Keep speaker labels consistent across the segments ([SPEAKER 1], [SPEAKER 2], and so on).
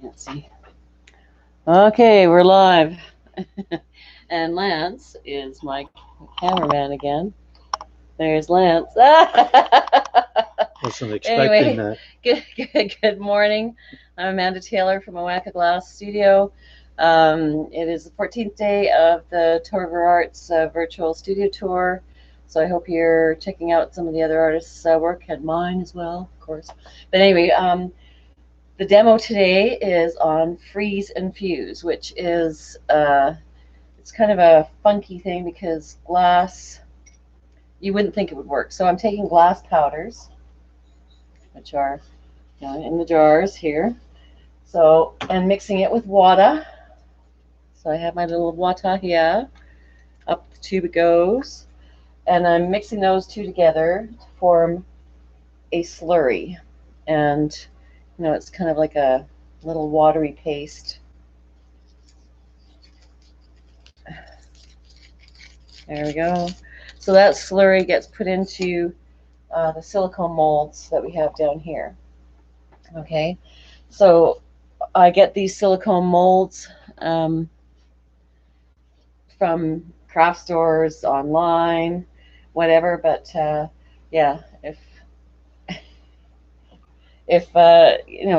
[SPEAKER 1] Can't see. Okay, we're live. And Lance is my cameraman again. There's Lance.
[SPEAKER 2] Wasn't expecting
[SPEAKER 1] Anyway,
[SPEAKER 2] that.
[SPEAKER 1] good morning. I'm Amanda Taylor from Oatka Glass Studio. It is the 14th day of the Torver Arts virtual studio tour. So I hope you're checking out some of the other artists' work, and mine as well, of course. But anyway, the demo today is on freeze and fuse, which is it's kind of a funky thing because glass, you wouldn't think it would work. So I'm taking glass powders, which are in the jars here. So, and mixing it with water. So I have my little water here. Up the tube it goes. And I'm mixing those two together to form a slurry. And, it's kind of like a little watery paste. There we go. So that slurry gets put into the silicone molds that we have down here. Okay, so I get these silicone molds from craft stores, online, whatever. But yeah, if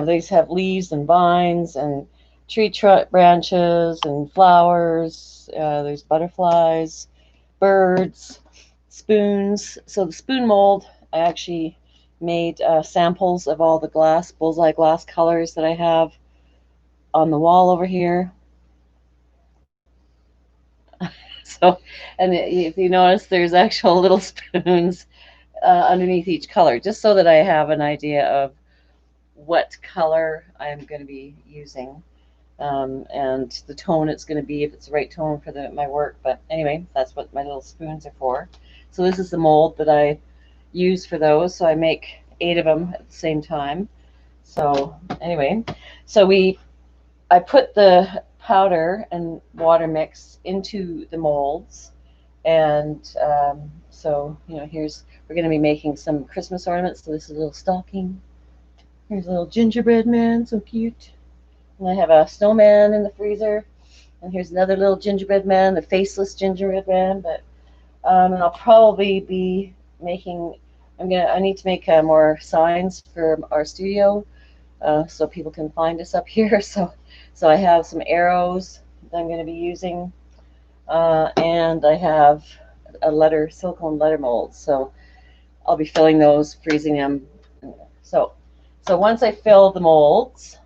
[SPEAKER 1] these have leaves and vines and tree branches and flowers. There's butterflies, birds, spoons. So the spoon mold, I actually made samples of all the glass, bullseye glass colors that I have on the wall over here. So, and if you notice, there's actual little spoons underneath each color, just so that I have an idea of what color I'm going to be using. And the tone it's going to be, if it's the right tone for my work. But anyway, that's what my little spoons are for. So this is the mold that I use for those. So I make 8 of them at the same time. So anyway, so I put the powder and water mix into the molds. And so, we're going to be making some Christmas ornaments. So this is a little stocking. Here's a little gingerbread man, so cute. And I have a snowman in the freezer. And here's another little gingerbread man, the faceless gingerbread man. But and I'll probably be making. I need to make more signs for our studio, so people can find us up here. So I have some arrows that I'm going to be using, and I have a silicone letter mold. So I'll be filling those, freezing them. So once I fill the molds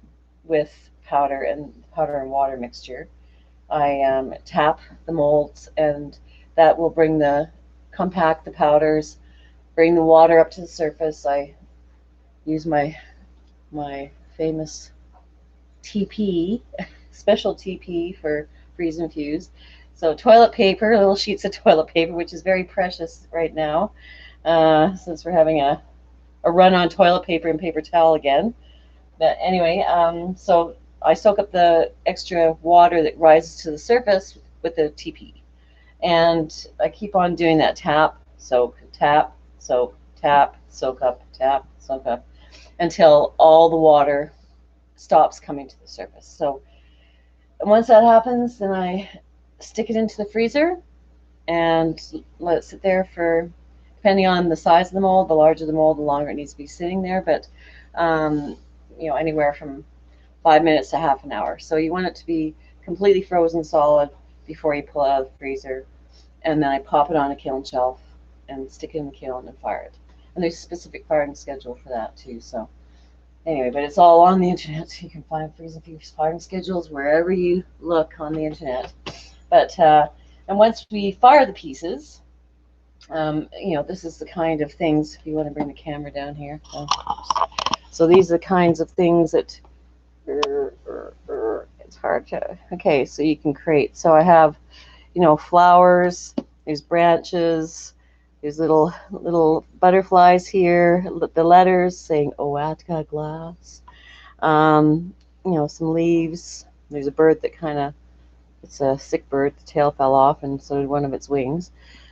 [SPEAKER 1] with powder and water mixture, I tap the molds, and that will compact the powders, bring the water up to the surface. I use my famous TP, special TP for freeze and fuse. So toilet paper, little sheets of toilet paper, which is very precious right now, since we're having a run on toilet paper and paper towel again. But anyway, so I soak up the extra water that rises to the surface with the TP. And I keep on doing that tap, soak, tap, soak, tap, soak up, tap, soak up, until all the water stops coming to the surface. So once that happens, then I stick it into the freezer and let it sit there for, depending on the size of the mold, the larger the mold, the longer it needs to be sitting there. But anywhere from 5 minutes to half an hour. So you want it to be completely frozen solid before you pull it out of the freezer. And then I pop it on a kiln shelf and stick it in the kiln and fire it. And there's a specific firing schedule for that too. So anyway, but it's all on the internet. So you can find freeze and fuse firing schedules wherever you look on the internet. But and once we fire the pieces, this is the kind of things, if you want to bring the camera down here. So these are the kinds of things that it's hard to, okay, so you can create. So I have, flowers, there's branches, there's little butterflies here, the letters saying Oatka Glass, some leaves. There's a bird that it's a sick bird, the tail fell off, and so did one of its wings.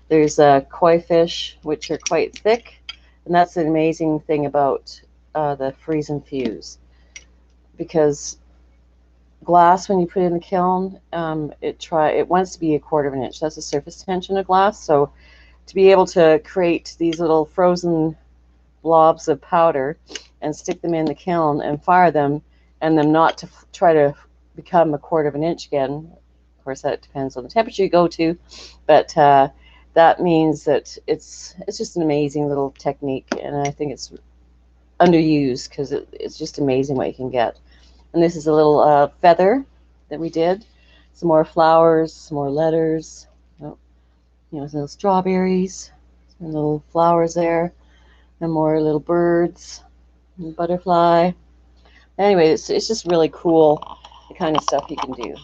[SPEAKER 1] There's koi fish, which are quite thick, and that's an amazing thing about the freeze and fuse, because glass, when you put it in the kiln, it wants to be 1/4 of an inch. That's the surface tension of glass. So to be able to create these little frozen blobs of powder and stick them in the kiln and fire them, and them not to try to become 1/4 of an inch again. Of course, that depends on the temperature you go to, but that means that it's just an amazing little technique, and I think it's underused because it's just amazing what you can get. And this is a little feather that we did. Some more flowers, some more letters, oh, little strawberries, some little flowers there, and more little birds, and butterfly. Anyway, it's just really cool, the kind of stuff you can do.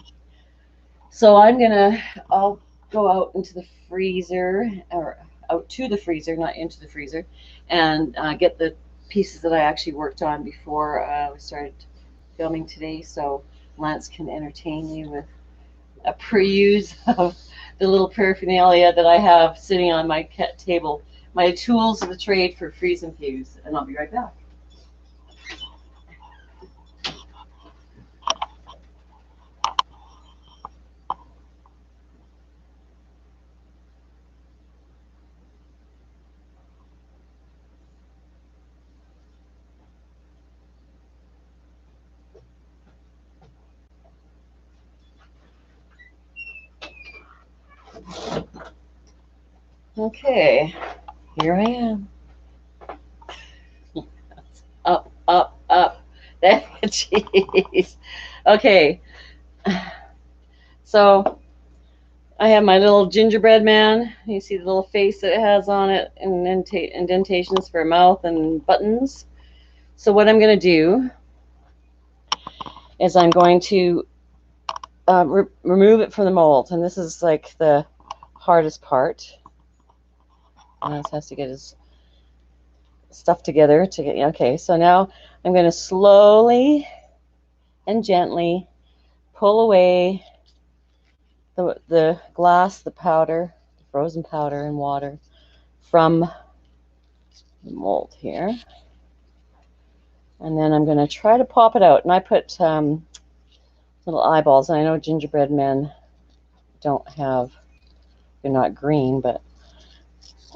[SPEAKER 1] So I'll go out into the freezer, or out to the freezer, not into the freezer, and get the pieces that I actually worked on before we started filming today, so Lance can entertain you with a peruse of the little paraphernalia that I have sitting on my table, my tools of the trade for freeze and fuse, and I'll be right back. Okay, here I am. Up, up, up. Jeez. Okay, so I have my little gingerbread man. You see the little face that it has on it, and indentations for a mouth and buttons. So what I'm going to do is I'm going to remove it from the mold, and this is like the hardest part. And this has to get his stuff together to get. Okay, so now I'm going to slowly and gently pull away the glass, the powder, the frozen powder and water from the mold here. And then I'm going to try to pop it out. And I put little eyeballs. And I know gingerbread men don't have, they're not green, but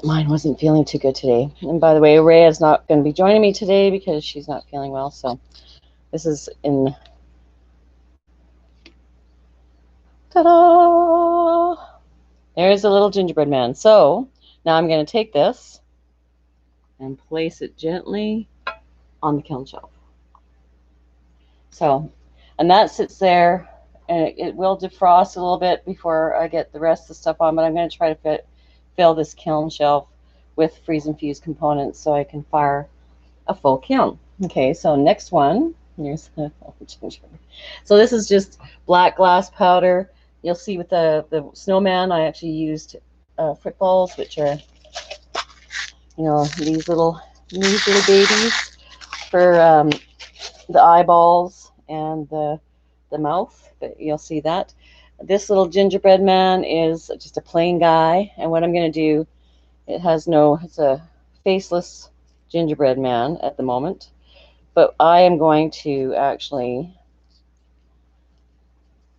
[SPEAKER 1] mine wasn't feeling too good today. And by the way, Rhea is not going to be joining me today because she's not feeling well. So this is in, ta-da! There's a little gingerbread man. So now I'm going to take this and place it gently on the kiln shelf. So, and that sits there, and it will defrost a little bit before I get the rest of the stuff on, but I'm going to try to fill this kiln shelf with freeze and fuse components so I can fire a full kiln. Okay, so next one, here's the gingerbread. So this is just black glass powder. You'll see with the snowman, I actually used frit balls, which are, these little babies for the eyeballs and the mouth, but you'll see that. This little gingerbread man is just a plain guy, and what I'm going to do, it's a faceless gingerbread man at the moment, but I am going to actually,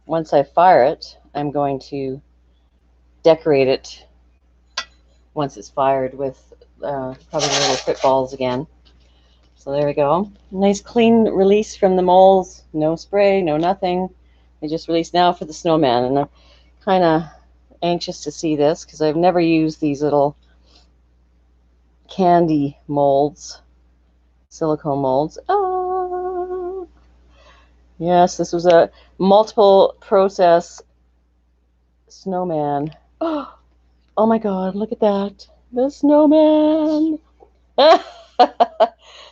[SPEAKER 1] once I fire it, I'm going to decorate it once it's fired with probably little frit balls again. So there we go. Nice clean release from the molds. No spray, no nothing. They just released now for the snowman. And I'm kind of anxious to see this because I've never used these little candy molds, silicone molds. Oh, yes, this was a multiple process snowman. Oh my God, look at that. The snowman.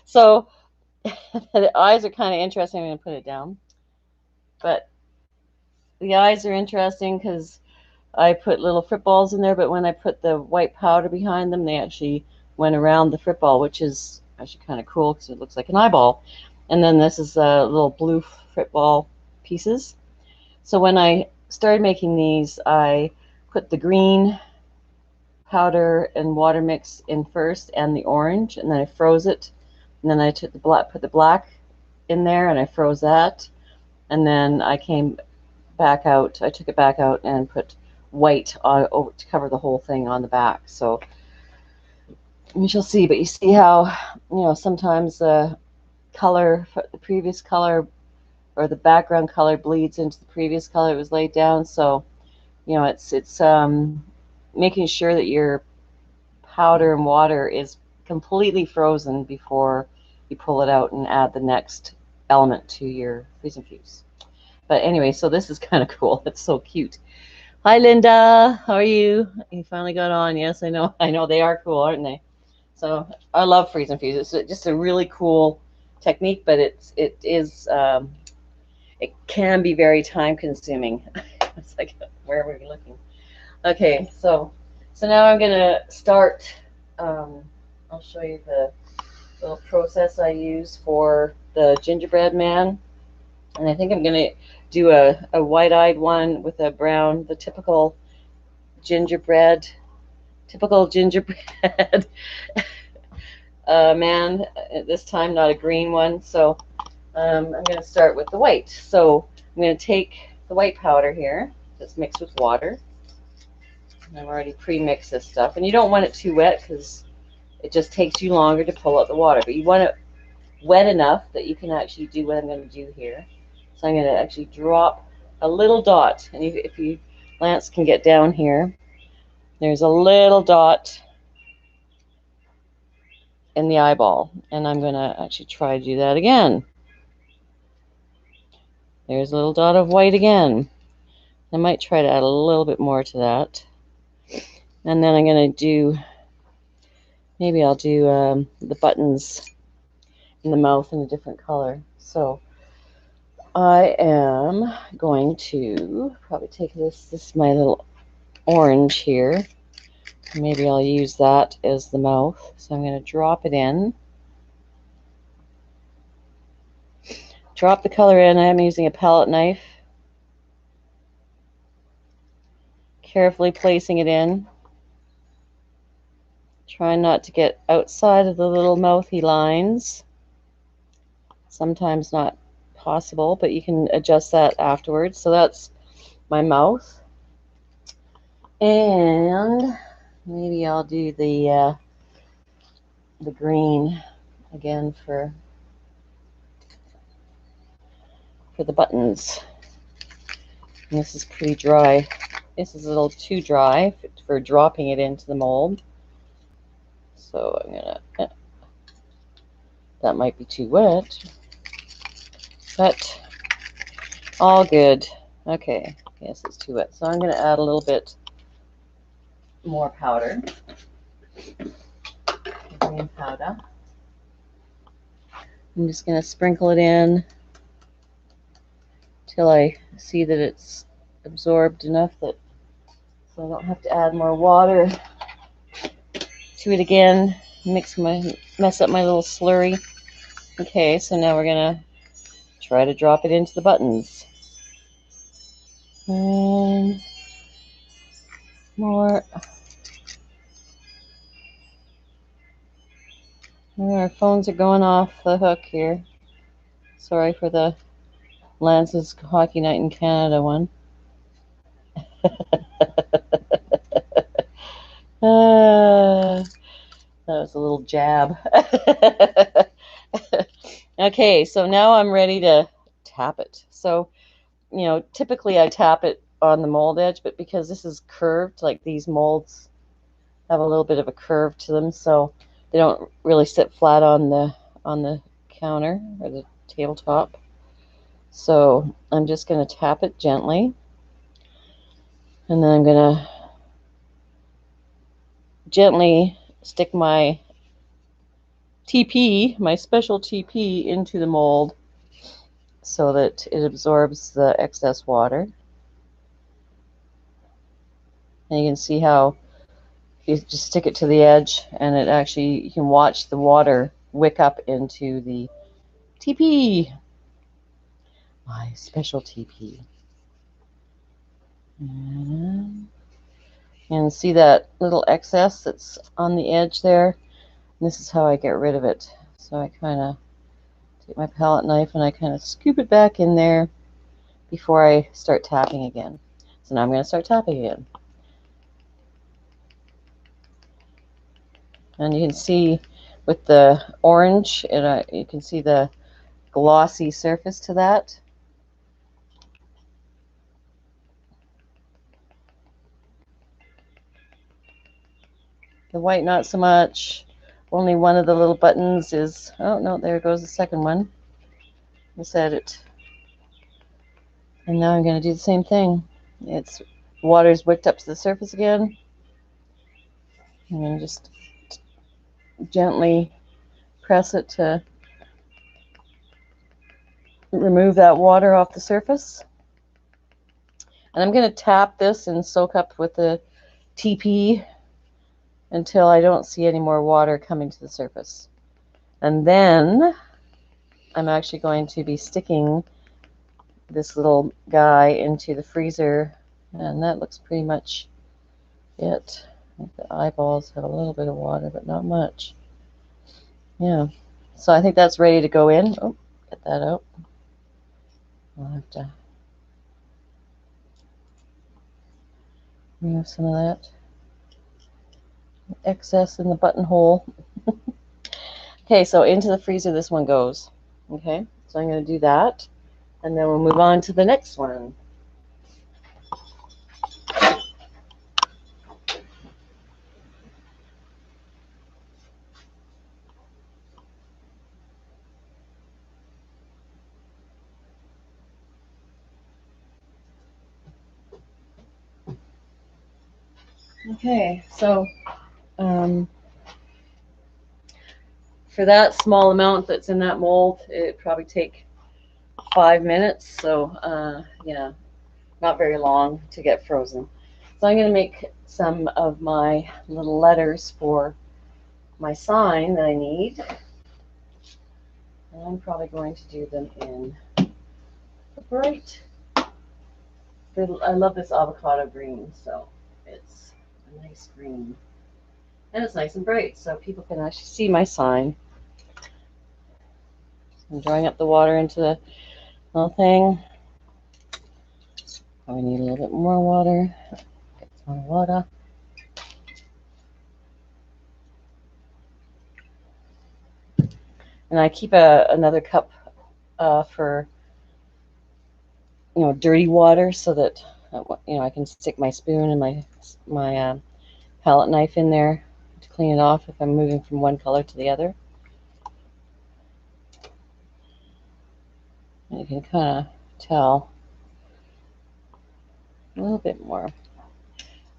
[SPEAKER 1] So the eyes are kind of interesting. I'm going to put it down. But the eyes are interesting because I put little frit balls in there, but when I put the white powder behind them, they actually went around the frit ball, which is actually kind of cool because it looks like an eyeball. And then this is little blue frit ball pieces. So when I started making these, I put the green powder and water mix in first and the orange, and then I froze it. And then I took put the black in there and I froze that. and then I came back out. I took it back out and put white on over to cover the whole thing on the back. So we shall see. But you see how, sometimes the color, the previous color, or the background color bleeds into the previous color it was laid down. So it's making sure that your powder and water is completely frozen before you pull it out and add the next element to your freeze infuse. But anyway, so this is kind of cool. It's so cute. Hi, Linda. How are you? You finally got on. Yes, I know. I know they are cool, aren't they? So I love freeze infuse. It's just a really cool technique, but it can be very time consuming. It's like, where are we looking? Okay, so now I'm gonna start. I'll show you the little process I use for the gingerbread man, and I think I'm gonna do a white-eyed one with a brown, the gingerbread, typical gingerbread man. This time, not a green one. So I'm gonna start with the white. So I'm gonna take the white powder here, just mixed with water. I've already pre-mixed this stuff, and you don't want it too wet because it just takes you longer to pull out the water, but you want it wet enough that you can actually do what I'm going to do here. So I'm going to actually drop a little dot, and if you, Lance can get down here, there's a little dot in the eyeball, and I'm going to actually try to do that again. There's a little dot of white again. I might try to add a little bit more to that. And then I'm going to do, maybe I'll do the buttons in the mouth in a different color. So I am going to probably take this is my little orange here. Maybe I'll use that as the mouth. So I'm going to drop it in. Drop the color in. I'm using a palette knife. Carefully placing it in. Try not to get outside of the little mouthy lines. Sometimes not possible, but you can adjust that afterwards. So that's my mouth. And maybe I'll do the green again for the buttons. And this is pretty dry. This is a little too dry for dropping it into the mold. So I'm gonna, that might be too wet, but all good. Okay, yes, it's too wet. So I'm gonna add a little bit more powder, green powder. I'm just gonna sprinkle it in till I see that it's absorbed enough that so I don't have to add more water to it again. Mess up my little slurry. Okay, so now we're gonna try to drop it into the buttons. And more. Our phones are going off the hook here. Sorry for the Lance's Hockey Night in Canada one. That was a little jab. Okay, so now I'm ready to tap it. So, typically I tap it on the mold edge, but because this is curved, like these molds have a little bit of a curve to them, so they don't really sit flat on the counter or the tabletop. So I'm just going to tap it gently, and then I'm going to gently stick my TP, my special TP, into the mold so that it absorbs the excess water. And you can see how you just stick it to the edge, and it actually, you can watch the water wick up into the TP, my special TP. And see that little excess that's on the edge there? And this is how I get rid of it. So I kind of take my palette knife and I kind of scoop it back in there, before I start tapping again. So now I'm going to start tapping again. And you can see with the orange, you can see the glossy surface to that. The white, not so much. Only one of the little buttons is, oh no, there goes the second one. I said it. And now I'm going to do the same thing. It's water's wicked up to the surface again. I'm going to just gently press it to remove that water off the surface. And I'm going to tap this and soak up with the TP until I don't see any more water coming to the surface. And then I'm actually going to be sticking this little guy into the freezer, and that looks pretty much it. The eyeballs have a little bit of water, but not much. Yeah, so I think that's ready to go in. Oh, get that out. I'll have to remove some of that excess in the buttonhole. Okay, so into the freezer this one goes. Okay, so I'm going to do that, and then we'll move on to the next one. Okay, so for that small amount that's in that mold, it'd probably take 5 minutes. So yeah, not very long to get frozen. So I'm going to make some of my little letters for my sign that I need. And I'm probably going to do them in the bright. I love this avocado green, so it's a nice green. And it's nice and bright, so people can actually see my sign. I'm drawing up the water into the little thing. Probably need a little bit more water. Get some more water. And I keep another cup for dirty water, so that I can stick my spoon and my palette knife in there to clean it off if I'm moving from one color to the other. And you can kind of tell a little bit more.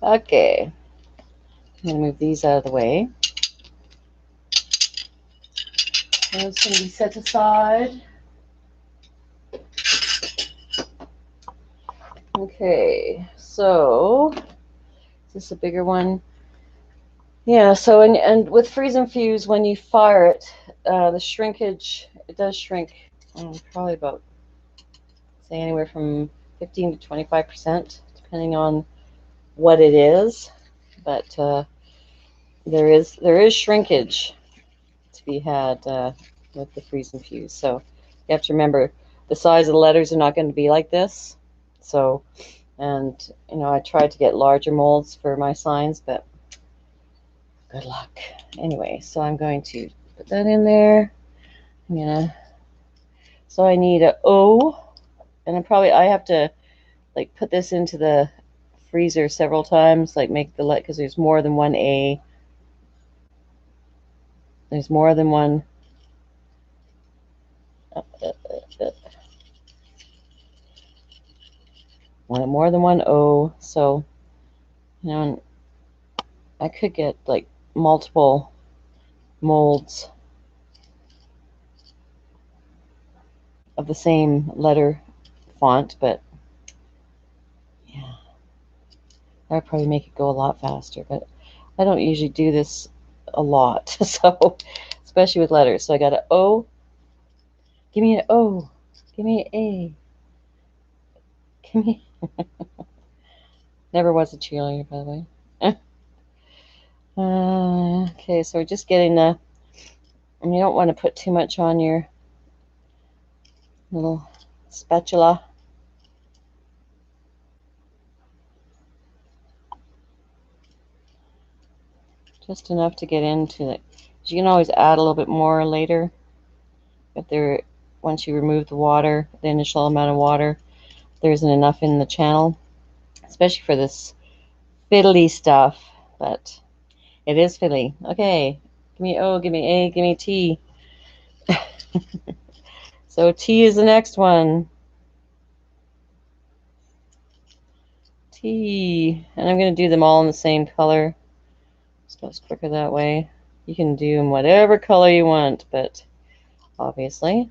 [SPEAKER 1] Okay, I'm going to move these out of the way. Those can be set aside. Okay, so is this a bigger one? Yeah, so and with freeze and fuse, when you fire it, the shrinkage, it does shrink probably about, say, anywhere from 15 to 25%, depending on what it is. But there is shrinkage to be had with the freeze and fuse. So you have to remember the size of the letters are not going to be like this. So, and I tried to get larger molds for my signs, but good luck. Anyway, so I'm going to put that in there. So I need a O, and I have to like put this into the freezer several times, like make the because there's more than one A. There's more than one. More than one O. So I could get like multiple molds of the same letter font, but yeah, that would probably make it go a lot faster. But I don't usually do this a lot, so especially with letters. So I got an O. Give me an O. Give me an A. Give me. Never was a cheerleader, by the way. Okay, so we're just getting the. And you don't want to put too much on your little spatula. just enough to get into it. You can always add a little bit more later if there, once you remove the water, the initial amount of water, there isn't enough in the channel, especially for this fiddly stuff, but it is fiddly. Okay, give me O, give me A, give me T. So T is the next one. T, and I'm going to do them all in the same color. It goes quicker that way. You can do them whatever color you want, but obviously.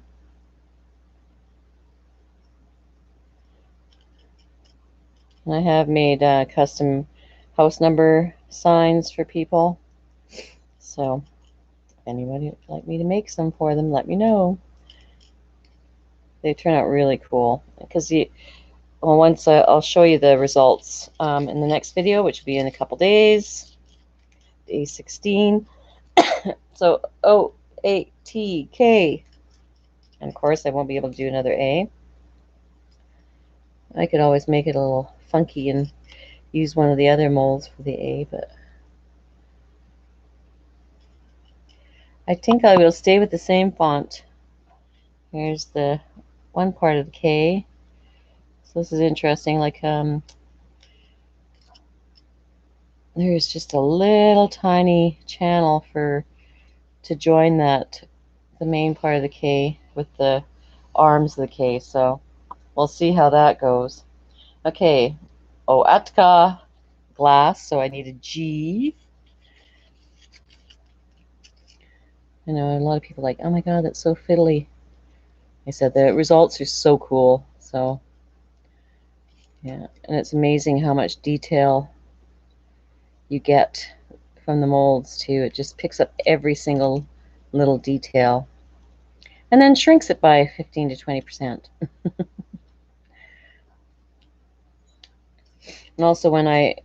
[SPEAKER 1] And I have made custom house number signs for people. So if anybody would like me to make some for them, let me know. They turn out really cool. Because well, once I'll show you the results in the next video, which will be in a couple days. Day 16. So O, A, T, K. And of course, I won't be able to do another A. I could always make it a little funky and use one of the other molds for the A, but I think I will stay with the same font. Here's the one part of the K. So this is interesting. Like there's just a little tiny channel to join that, the main part of the K with the arms of the K. So we'll see how that goes. Okay, Oatka glass. So I need a G. I know a lot of people are like, oh my god, that's so fiddly. I said the results are so cool. So yeah, and it's amazing how much detail you get from the molds too. It just picks up every single little detail and then shrinks it by 15 to 20%. And also when I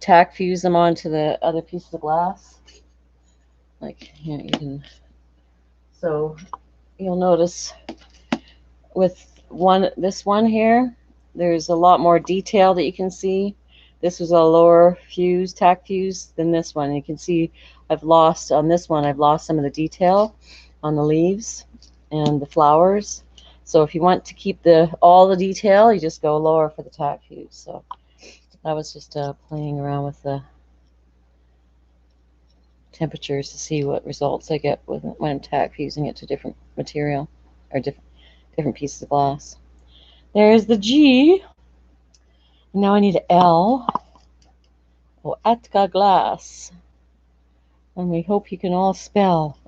[SPEAKER 1] tack fuse them onto the other pieces of glass, like here you can, so you'll notice with this one here, there's a lot more detail that you can see. This was a lower fuse, tack fuse, than this one. You can see I've lost, on this one, I've lost some of the detail on the leaves and the flowers. So if you want to keep all the detail, you just go lower for the tack fuse. So I was just playing around with the temperatures to see what results I get when I'm tack fusing it to different material or different pieces of glass. There's the G. Now I need an L. Oatka glass. And we hope you can all spell.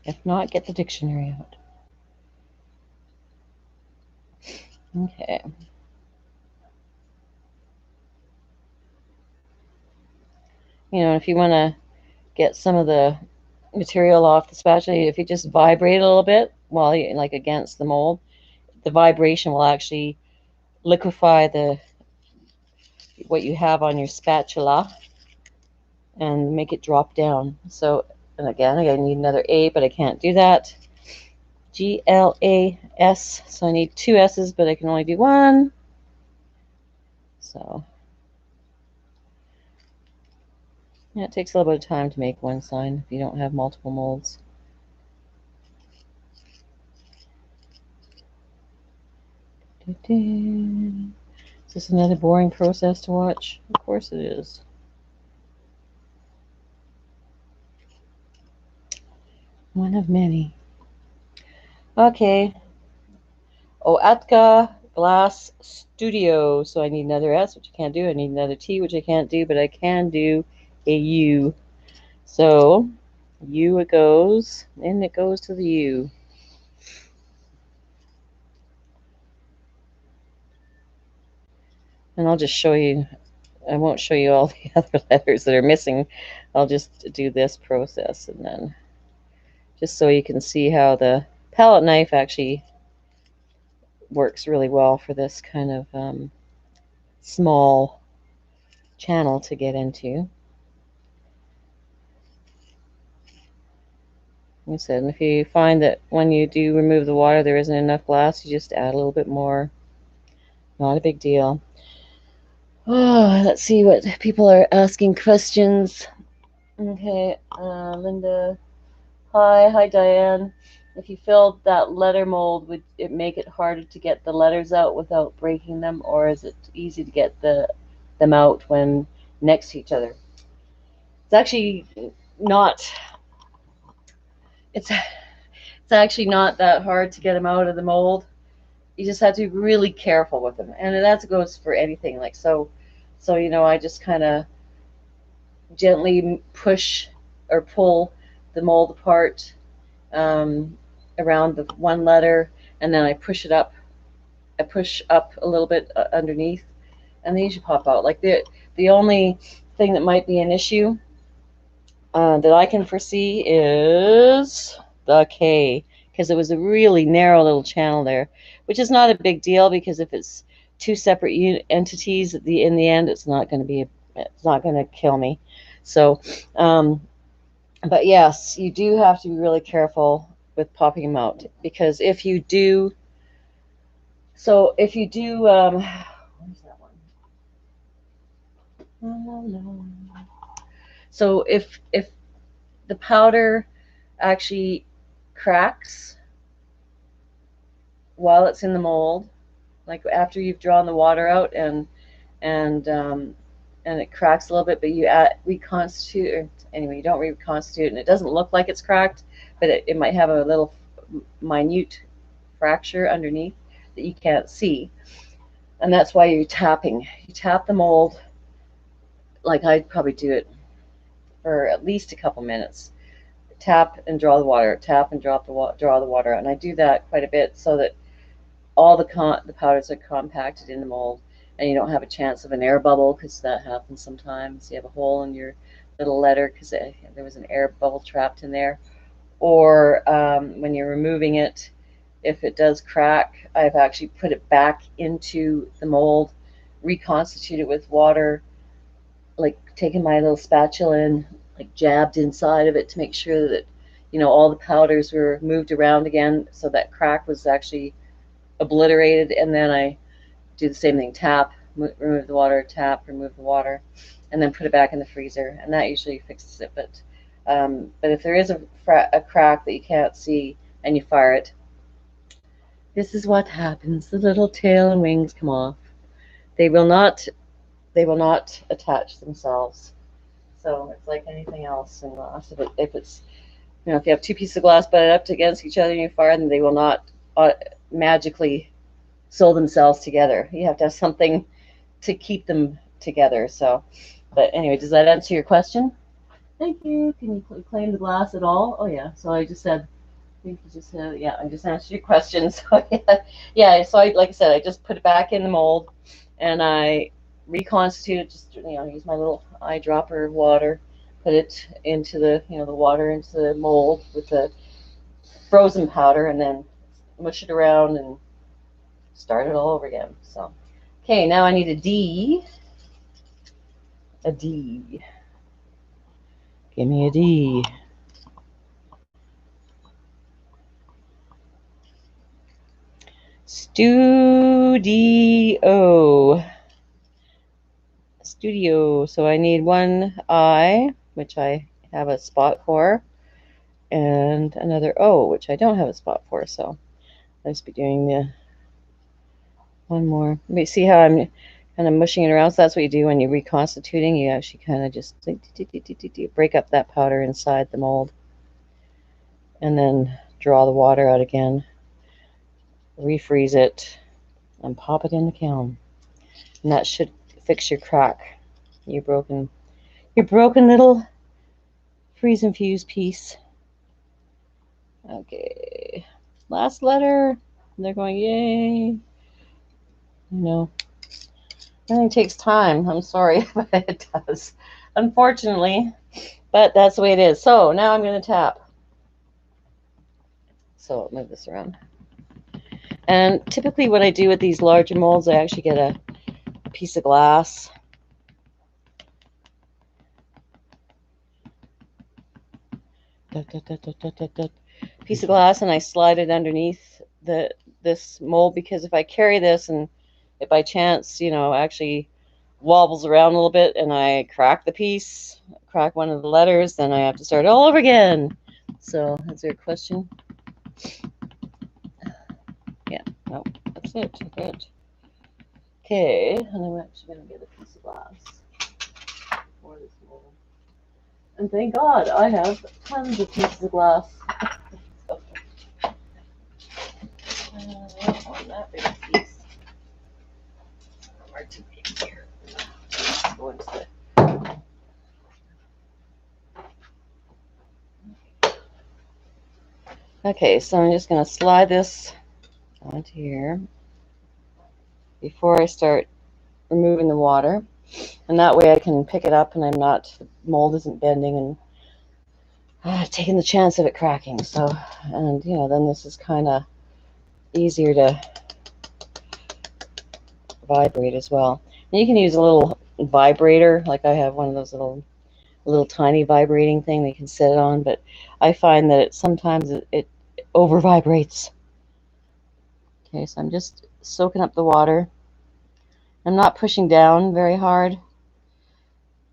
[SPEAKER 1] If not, get the dictionary out. Okay. You know, if you want to get some of the material off the spatula, if you just vibrate a little bit while you like against the mold, the vibration will actually liquefy what you have on your spatula and make it drop down. So, and again, I need another A, but I can't do that. G-L-A-S. So I need two S's, but I can only do one. So yeah, it takes a little bit of time to make one sign if you don't have multiple molds. Is this another boring process to watch? Of course it is. One of many. Okay. Oatka Glass Studio. So I need another S, which I can't do. I need another T, which I can't do, but I can do a U. So U it goes, and it goes to the U. And I'll just show you, I won't show you all the other letters that are missing. I'll just do this process and then just so you can see how the palette knife actually works really well for this kind of small channel to get into. Like I said, and if you find that when you do remove the water there isn't enough glass, you just add a little bit more. Not a big deal. Oh, let's see what people are asking questions. Okay, Linda. Hi, Diane. If you filled that letter mold, would it make it harder to get the letters out without breaking them, or is it easy to get them out when next to each other? It's actually not. It's actually not that hard to get them out of the mold. You just have to be really careful with them, and that goes for anything. Like so I just kind of gently push or pull the mold apart around the one letter, and then I push it up. I push up a little bit underneath, and they usually pop out. Like the only thing that might be an issue that I can foresee is the K, because it was a really narrow little channel there, which is not a big deal because if it's two separate entities in the end, it's not going to kill me. So, but yes, you do have to be really careful with popping them out, because if you do, what is that one? So if the powder actually cracks while it's in the mold, like after you've drawn the water out and it cracks a little bit, but you reconstitute, or anyway, you don't reconstitute, and it doesn't look like it's cracked, but it might have a little minute fracture underneath that you can't see, and that's why you're tapping. You tap the mold, like I'd probably do it for at least a couple minutes. Tap and draw the water, tap and draw the water out, and I do that quite a bit so that all the powders are compacted in the mold, and you don't have a chance of an air bubble, because that happens sometimes. You have a hole in your little letter because there was an air bubble trapped in there, or when you're removing it, if it does crack, I've actually put it back into the mold, reconstitute it with water, like taking my little spatula and like jabbed inside of it to make sure that all the powders were moved around again, so that crack was actually obliterated, and then I do the same thing: tap, remove the water, tap, remove the water, and then put it back in the freezer, and that usually fixes it. But if there is a crack that you can't see and you fire it, this is what happens: the little tail and wings come off. They will not attach themselves. So it's like anything else in glass. If it's if you have two pieces of glass butted up against each other and you fire them, they will not magically sew themselves together. You have to have something to keep them together. So, but anyway, does that answer your question? Thank you. Can you claim the glass at all? Oh yeah. So I just said, I think you just said, yeah, I just answered your question. So yeah. So like I said, I just put it back in the mold, and I reconstitute it. Just use my little eyedropper of water, put it into the the water into the mold with the frozen powder, and then mush it around and start it all over again. So, okay, now I need a D. A D. Give me a D. Studio. So I need one I, which I have a spot for, and another O, which I don't have a spot for. So I'll just be doing the one more. Let me see how I'm kind of mushing it around. So that's what you do when you're reconstituting. You actually kind of just break up that powder inside the mold, and then draw the water out again, refreeze it, and pop it in the kiln. And that should fix your crack, your broken little freeze and fuse piece. Okay, last letter. They're going, yay. Everything takes time. I'm sorry, but it does, unfortunately. But that's the way it is. So now I'm going to tap. So I'll move this around. And typically what I do with these larger molds, I actually get a piece of glass. piece of glass and I slide it underneath this mold, because if I carry this and if by chance, actually wobbles around a little bit and I crack the piece, crack one of the letters, then I have to start all over again. So, is there a question? Yeah, no, that's it. Good. Okay, and I'm actually going to get a piece of glass for this mold. And thank God I have tons of pieces of glass. On that big piece. Hard to make here. Go into the Okay, so I'm just going to slide this onto here before I start removing the water. And that way I can pick it up and the mold isn't bending and taking the chance of it cracking. So, and then this is kind of easier to vibrate as well. And you can use a little vibrator, like I have one of those little tiny vibrating thing that you can set it on, but I find that sometimes it over vibrates. Okay, so I'm just soaking up the water. I'm not pushing down very hard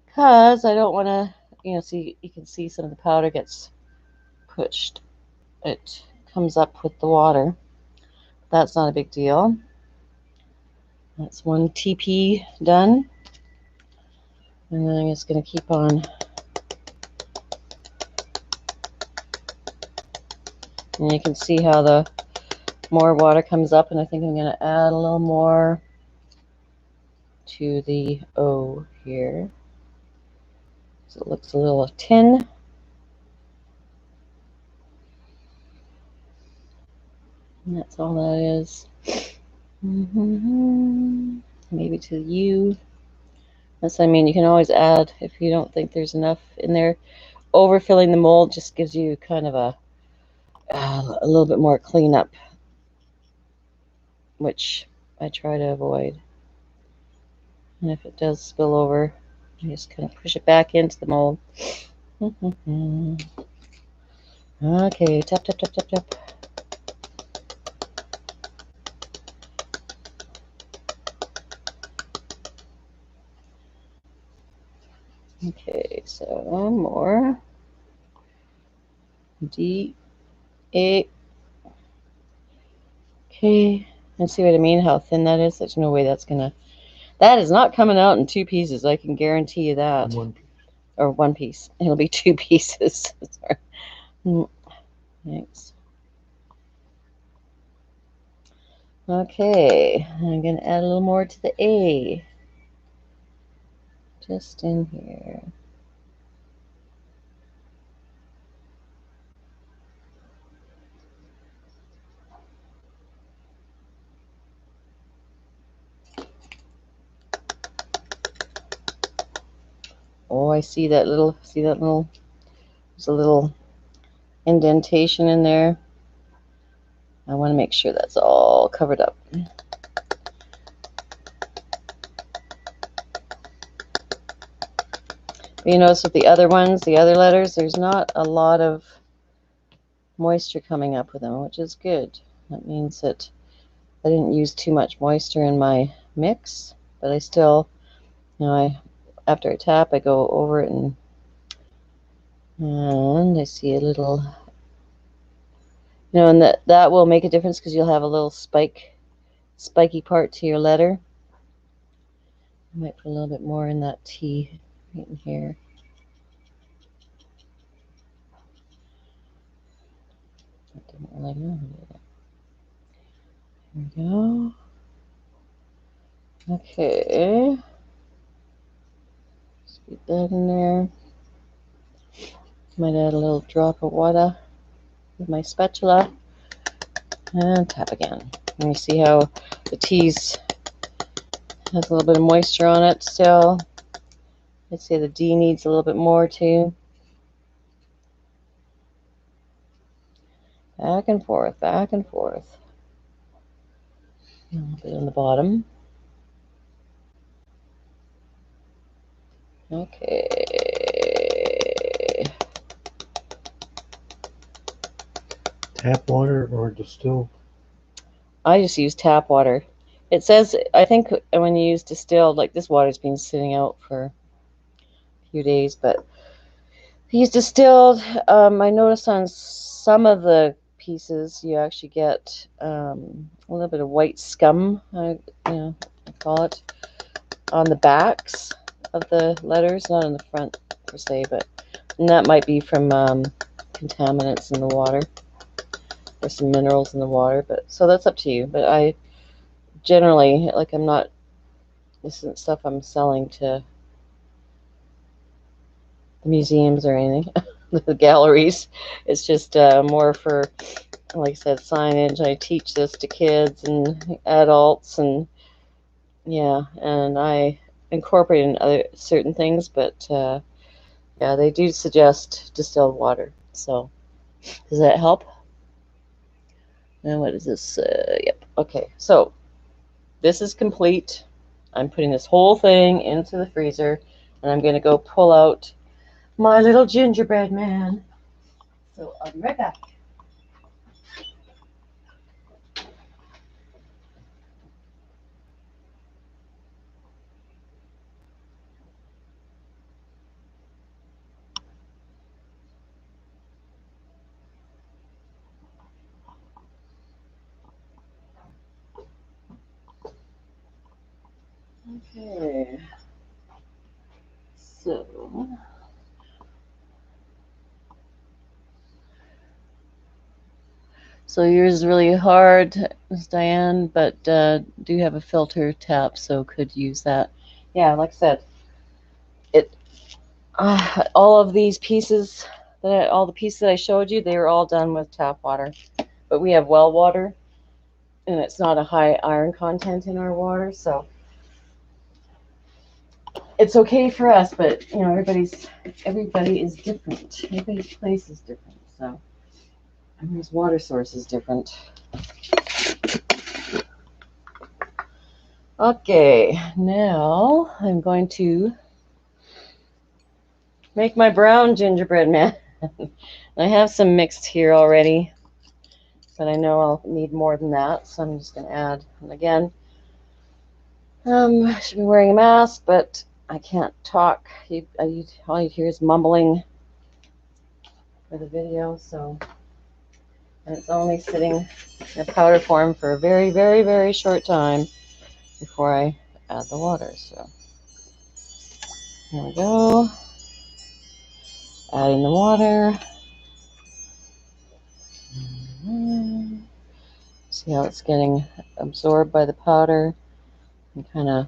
[SPEAKER 1] because I don't want to, see, you can see some of the powder gets pushed. It comes up with the water. That's not a big deal. That's one TP done. And then I'm just going to keep on. And you can see how the more water comes up, and I think I'm going to add a little more to the O here. So it looks a little tin. And that's all that is. Maybe to the U. That's, you can always add if you don't think there's enough in there. Overfilling the mold just gives you kind of a little bit more cleanup, which I try to avoid. And if it does spill over, you just kind of push it back into the mold. Okay, tap, tap, tap, tap, tap. Okay, so one more. D, A. Okay, and see what I mean, how thin that is? There's no way that is not coming out in two pieces. I can guarantee you that. Or one piece. It'll be two pieces. Sorry. Thanks. Okay, I'm going to add a little more to the A. Just in here. Oh, I see that little, there's a little indentation in there. I want to make sure that's all covered up. But you notice with the other ones, the other letters, there's not a lot of moisture coming up with them, which is good. That means that I didn't use too much moisture in my mix, but I still, after I tap, I go over it and I see a little, and that will make a difference because you'll have a little spiky part to your letter. I might put a little bit more in that T right in here. That didn't really know. There we go. Okay. Just get that in there. Might add a little drop of water with my spatula. And tap again. And you see how the T's has a little bit of moisture on it still. I'd say the D needs a little bit more too. Back and forth, back and forth. A little bit on the bottom. Okay.
[SPEAKER 2] tap water or distilled?
[SPEAKER 1] I just use tap water. It says, I think when you use distilled, like this water's been sitting out for a few days, but if you use distilled, I noticed on some of the pieces you actually get a little bit of white scum, I call it, on the backs of the letters, not on the front per se, but and that might be from contaminants in the water or some minerals in the water. But so that's up to you. But I generally, like, I'm not, this isn't stuff I'm selling to the museums or anything, the galleries. It's just more for, like I said, signage. I teach this to kids and adults, and yeah, and I incorporate in other certain things, but yeah, they do suggest distilled water. So does that help? And what is this? Yep. Okay, so this is complete. I'm putting this whole thing into the freezer, and I'm going to go pull out my little gingerbread man. So I'll be right back. Okay. So yours is really hard, Miss Diane, but do have a filter tap, so could use that. Yeah, like I said, it all of these pieces all the pieces that I showed you, they were all done with tap water, but we have well water, and it's not a high iron content in our water, so it's okay for us. But you know, everybody is different. Everybody's place is different, so everybody's water source is different. Okay, now I'm going to make my brown gingerbread man. I have some mixed here already, but I know I'll need more than that, so I'm just going to add. And again, I should be wearing a mask, but I can't talk. All you hear is mumbling for the video, so, and it's only sitting in a powder form for a very, very, very short time before I add the water. So here we go. Adding the water. See how it's getting absorbed by the powder, and kind of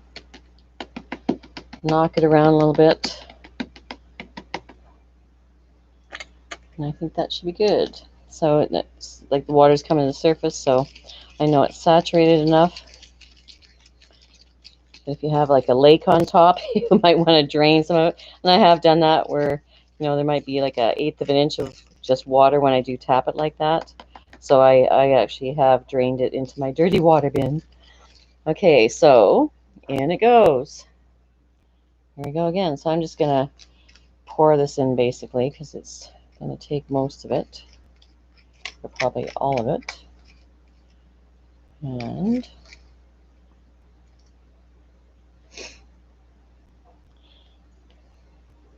[SPEAKER 1] knock it around a little bit. And I think that should be good. So it's like the water's coming to the surface, so I know it's saturated enough. If you have like a lake on top, you might want to drain some of it. And I have done that where, you know, there might be like 1/8 of an inch of just water when I do tap it like that. So I actually have drained it into my dirty water bin. Okay, so in it goes. Here we go again. So I'm just going to pour this in basically because it's going to take most of it, or probably all of it. And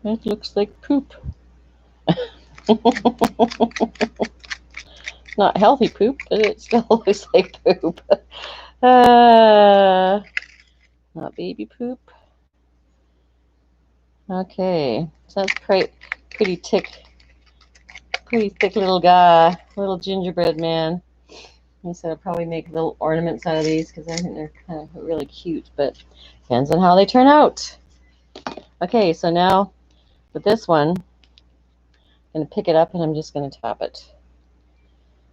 [SPEAKER 1] it looks like poop. Not healthy poop, but it still looks like poop. Not baby poop. Okay, so that's pretty thick little guy, little gingerbread man. He said I'll probably make little ornaments out of these because I think they're kind of really cute, but depends on how they turn out. Okay, so now with this one, I'm going to pick it up and I'm just going to tap it.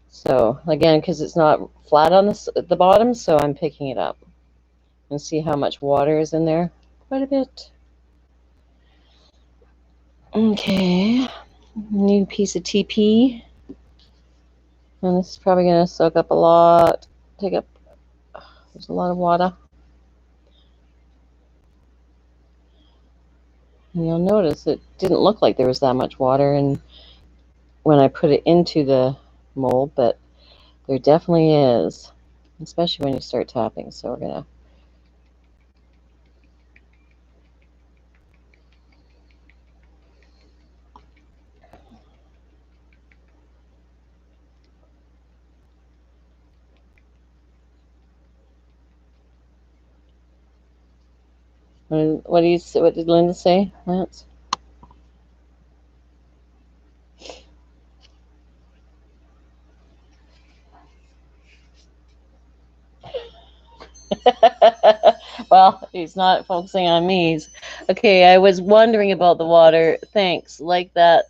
[SPEAKER 1] So again, because it's not flat on the bottom, so I'm picking it up. And see how much water is in there? Quite a bit. Okay, new piece of TP. And this is probably going to soak up a lot, there's a lot of water. And you'll notice it didn't look like there was that much water, and when I put it into the mold, but there definitely is, especially when you start tapping. So we're gonna. What do you? What did Linda say, Lance? Well, he's not focusing on me. Okay, I was wondering about the water. Thanks. Like that,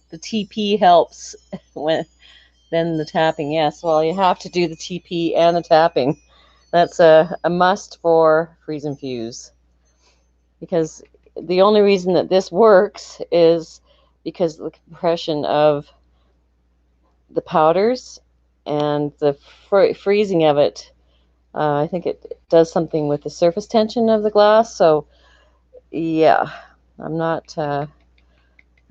[SPEAKER 1] the TP helps when then the tapping. Yes, well, you have to do the TP and the tapping. That's a must for freeze and fuse, because the only reason that this works is because of the compression of the powders and the freezing of it. I think it does something with the surface tension of the glass. So yeah, I'm not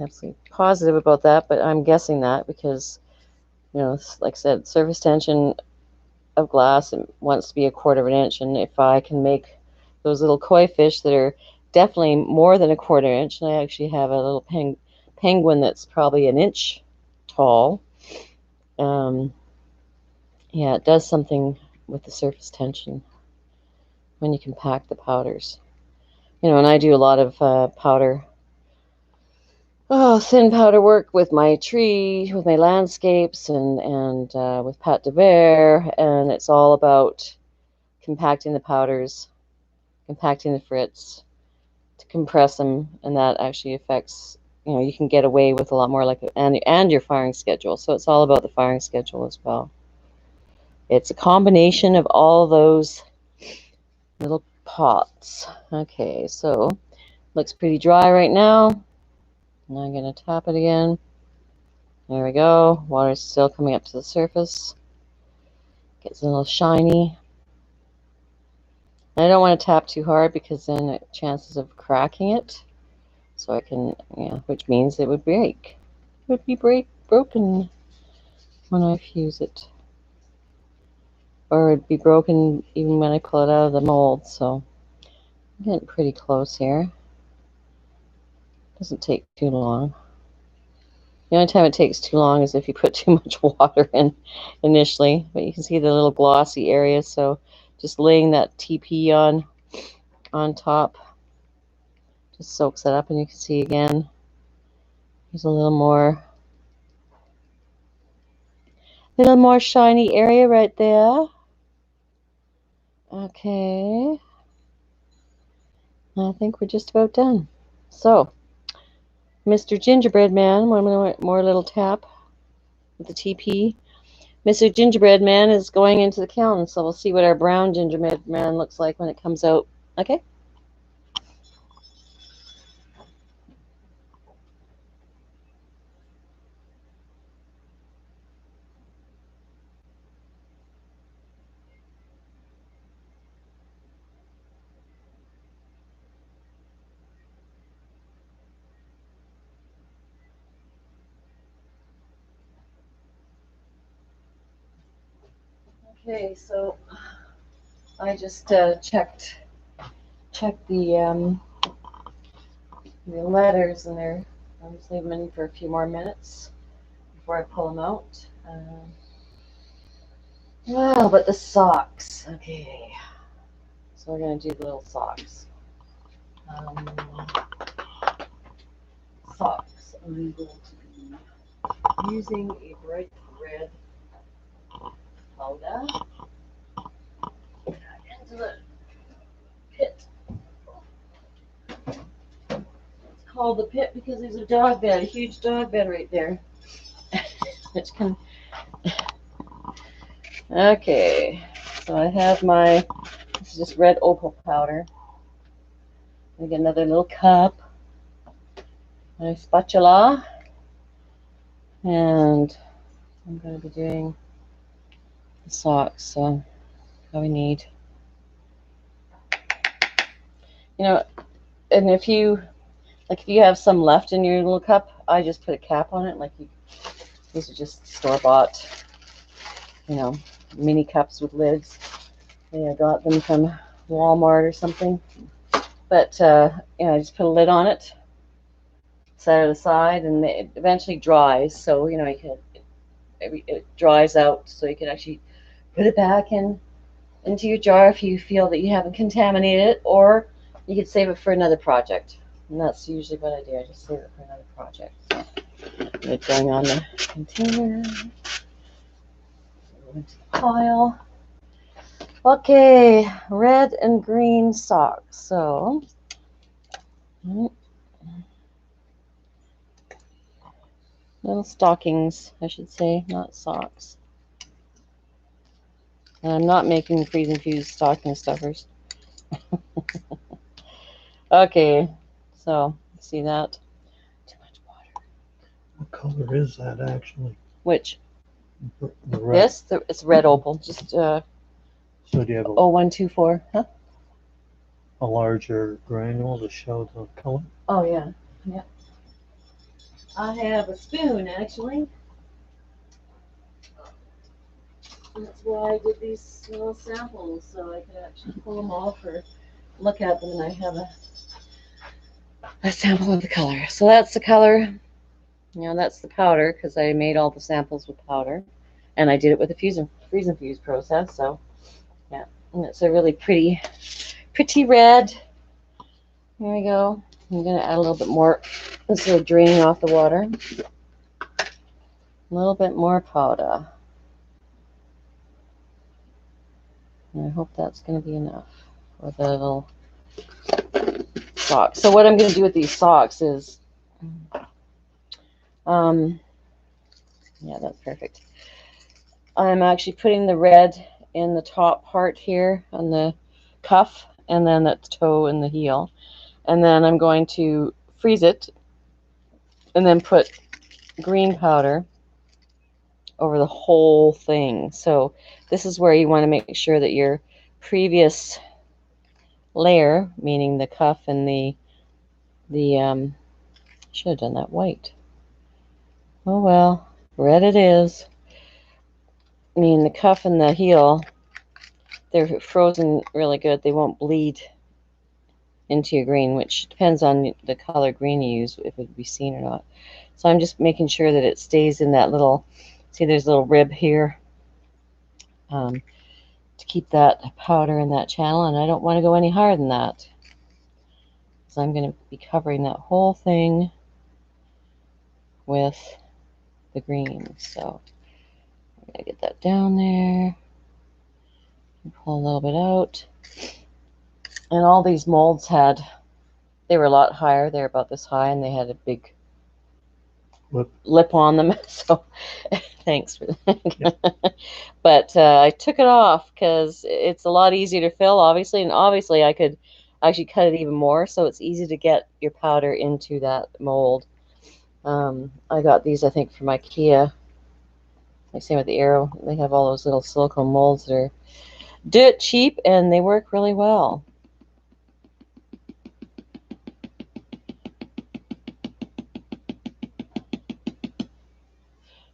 [SPEAKER 1] absolutely positive about that, but I'm guessing that because, like I said, surface tension of glass wants to be 1/4 inch, and if I can make those little koi fish that are definitely more than 1/4 inch, and I actually have a little penguin that's probably an inch tall. Yeah, it does something with the surface tension when you compact the powders. And I do a lot of powder, thin powder work with my tree, with my landscapes, and with Pat de Verre, and it's all about compacting the powders, compacting the frits, to compress them, and that actually affects. You can get away with a lot more, like, and your firing schedule. So it's all about the firing schedule as well. It's a combination of all those little pots. Okay, so looks pretty dry right now. Now I'm going to tap it again. There we go. Water's still coming up to the surface. Gets a little shiny. I don't want to tap too hard because then the chances of cracking it. So I can, which means it would break. It would be broken when I fuse it. Or it'd be broken even when I pull it out of the mold. So I'm getting pretty close here. Doesn't take too long. The only time it takes too long is if you put too much water in initially. But you can see the little glossy area. So just laying that TP on top just soaks it up, and you can see again there's a little more shiny area right there. Okay, I think we're just about done. So Mr. Gingerbread Man, one more little tap with the TP. Mr. Gingerbread Man is going into the kiln, so we'll see what our brown gingerbread man looks like when it comes out. Okay. Okay, so I just checked the letters, and I'll just leave them in for a few more minutes before I pull them out. Well, but the socks. Okay, so we're gonna do the little socks. Socks. I'm going to be using a bright red powder into the pit. It's called the pit because there's a dog bed, a huge dog bed right there. Which can. Okay, so I have this is just red opal powder. I get another little cup, my spatula, and I'm going to be doing the socks. So we need, and if you have some left in your little cup, I just put a cap on it, like These are just store-bought, you know, mini cups with lids. Maybe I got them from Walmart or something. But I just put a lid on it, set it aside, and it eventually dries. So it dries out, so you can actually put it back into your jar if you feel that you haven't contaminated it, or you could save it for another project. And that's usually what I do. I just save it for another project. So it's going on the container. Go into the pile. Okay, red and green socks. So little stockings, I should say, not socks. And I'm not making freeze infused stocking stuffers. Okay, so see that? Too much water.
[SPEAKER 2] What color is that actually?
[SPEAKER 1] Which?
[SPEAKER 2] The red.
[SPEAKER 1] It's red opal. Just
[SPEAKER 2] So do you have
[SPEAKER 1] 0124, huh?
[SPEAKER 2] a larger granule to show the color?
[SPEAKER 1] Oh yeah, yeah. I have a spoon actually. That's why I did these little samples, so I could actually pull them off or look at them, and I have a sample of the color. So that's the color. That's the powder because I made all the samples with powder, and I did it with the freeze infuse process. So yeah, and it's a really pretty red. Here we go. I'm gonna add a little bit more instead of draining off the water. A little bit more powder. And I hope that's going to be enough for the little socks. So what I'm going to do with these socks is, yeah, that's perfect. I'm actually putting the red in the top part here on the cuff, and then at the toe and the heel. And then I'm going to freeze it and then put green powder over the whole thing. So this is where you want to make sure that your previous layer, meaning the cuff and the should have done that white. Oh well, red it is. I mean, the cuff and the heel, they're frozen really good. They won't bleed into your green, which depends on the color green you use, if it would be seen or not. So I'm just making sure that it stays in that little, see there's a little rib here, to keep that powder in that channel, and I don't want to go any higher than that. So I'm going to be covering that whole thing with the green. So I'm going to get that down there. Pull a little bit out. And all these molds they were a lot higher. They were about this high, and they had a big lip on them. So thanks for that. Yep. But I took it off because it's a lot easier to fill, obviously. And obviously I could actually cut it even more, so it's easy to get your powder into that mold. I got these, I think, from IKEA. Like same with the Arrow. They have all those little silicone molds that are dirt cheap, and they work really well.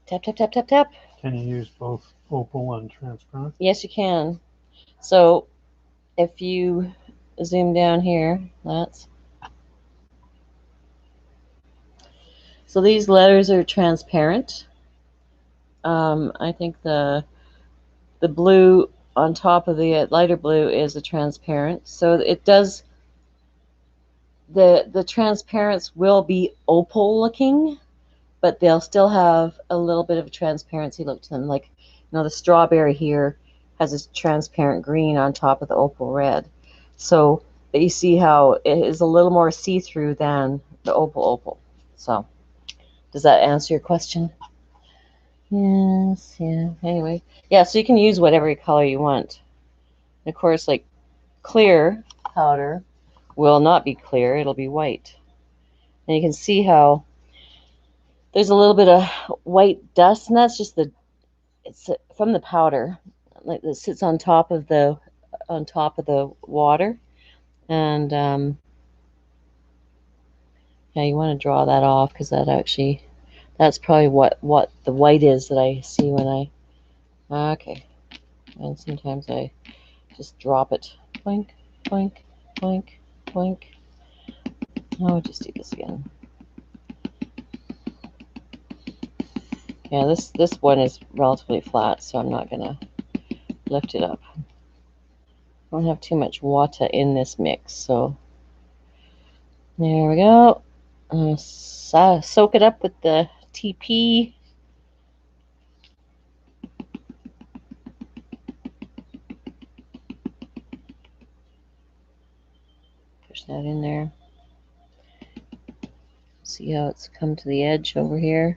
[SPEAKER 1] Tap, tap, tap, tap, tap.
[SPEAKER 2] Can you use both opal and transparent?
[SPEAKER 1] Yes, you can. So if you zoom down here, so these letters are transparent. I think the blue on top of the lighter blue is a transparent. So it does, the transparents will be opal looking, but they'll still have a little bit of a transparency look to them. Like, the strawberry here has this transparent green on top of the opal red. So you see how it is a little more see-through than the opal. So does that answer your question? Yes, yeah. Anyway, yeah, so you can use whatever color you want. And of course, like clear powder will not be clear, it'll be white. And you can see how there's a little bit of white dust, and that's just it's from the powder, like that sits on top of the water. And yeah, you want to draw that off because that's That's probably what the white is that I see when I, okay. And sometimes I just drop it. Boink, boink, boink, boink. I'll just do this again. Yeah, this one is relatively flat, so I'm not gonna lift it up. I don't have too much water in this mix, so there we go. Soak it up with the TP. Push that in there. See how it's come to the edge over here.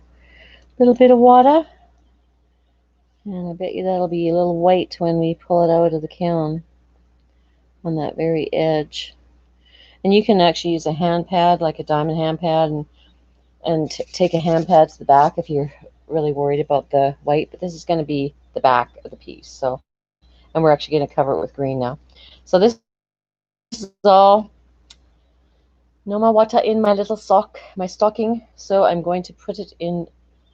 [SPEAKER 1] A little bit of water. And I bet you that'll be a little white when we pull it out of the kiln on that very edge. And you can actually use a hand pad, like a diamond hand pad, and take a hand pad to the back if you're really worried about the white. But this is going to be the back of the piece. So, and we're actually going to cover it with green now. So this is all. No more water in my little my stocking. So I'm going to put it in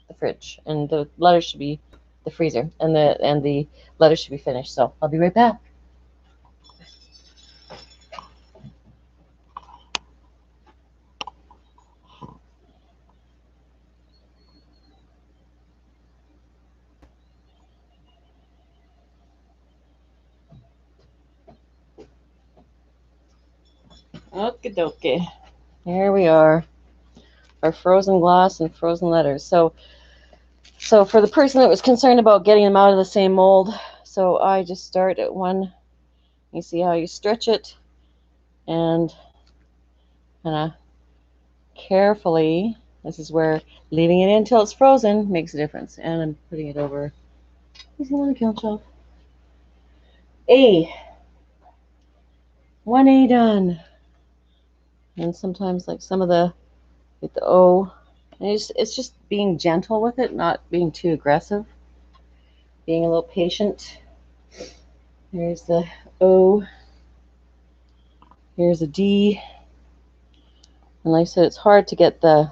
[SPEAKER 1] the fridge, and the letters should be the freezer, and the letters should be finished. So I'll be right back. Okay, dokie. Here we are. Our frozen glass and frozen letters. So for the person that was concerned about getting them out of the same mold, so I just start at one. You see how you stretch it, and kind of carefully. This is where leaving it in until it's frozen makes a difference. And I'm putting it over. He's on the kiln shelf. A. 1A done. And sometimes like some of the with the O, and it's just being gentle with it, not being too aggressive. Being a little patient. Here's the O. Here's a D. And like I said, it's hard to get the.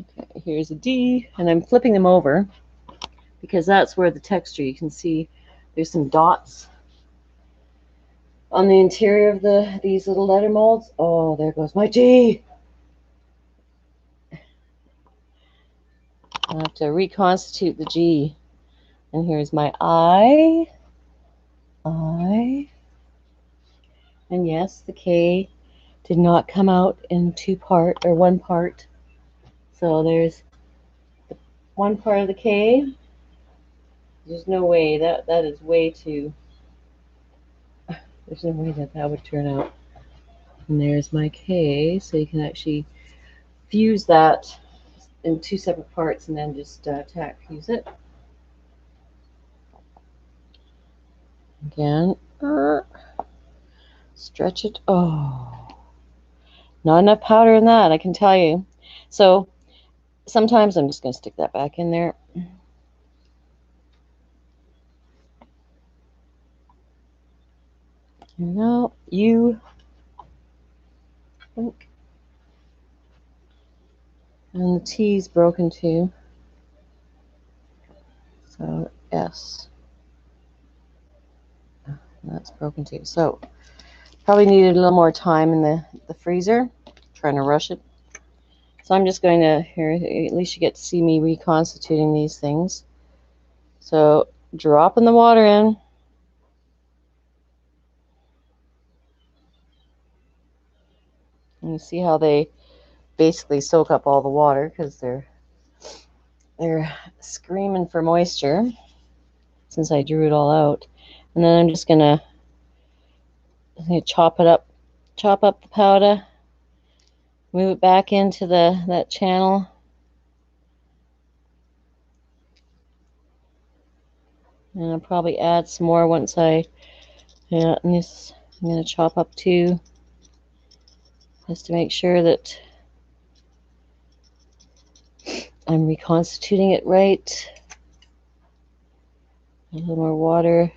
[SPEAKER 1] Okay, here's a D, and I'm flipping them over because that's where the texture, you can see there's some dots on the interior of these little letter molds. Oh, there goes my G. I have to reconstitute the G. And here's my I. And yes, the K did not come out in one part. So there's one part of the K. There's no way that is way too. There's no way that would turn out. And there's my K, so you can actually fuse that in two separate parts and then just tack fuse it. Again, stretch it. Oh, not enough powder in that, I can tell you. So sometimes I'm just going to stick that back in there. Now you. And the T is broken too. So S. That's broken too. So probably needed a little more time in the freezer. Trying to rush it. So I'm just going to, here, at least you get to see me reconstituting these things. So dropping the water in. And you see how they basically soak up all the water because they're screaming for moisture since I drew it all out. And then I'm just gonna chop up the powder, move it back into that channel. And I'll probably add some more once and this I'm gonna chop up too, just to make sure that I'm reconstituting it right. A little more water.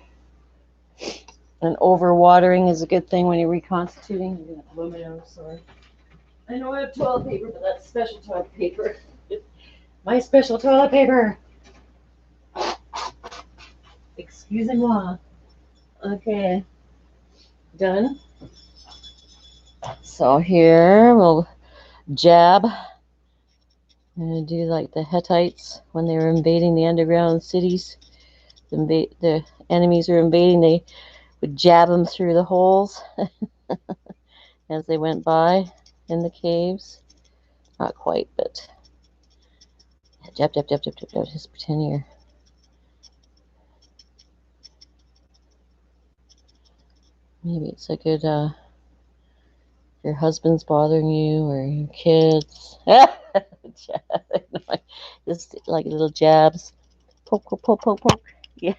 [SPEAKER 1] And over watering is a good thing when you're reconstituting. I'm gonna blow my nose, sorry. I know I have toilet paper, but that's special toilet paper. My special toilet paper. Excusez-moi. Okay. Done. So here we'll jab. I'm going to do like the Hittites when they were invading the underground cities. The enemies were invading, they would jab them through the holes as they went by in the caves. Not quite, but jab, jab, jab, jab, jab, jab. Just pretend you're. Maybe it's a good, your husband's bothering you or your kids. Just like little jabs. Poke, poke, poke, poke, poke. Yeah.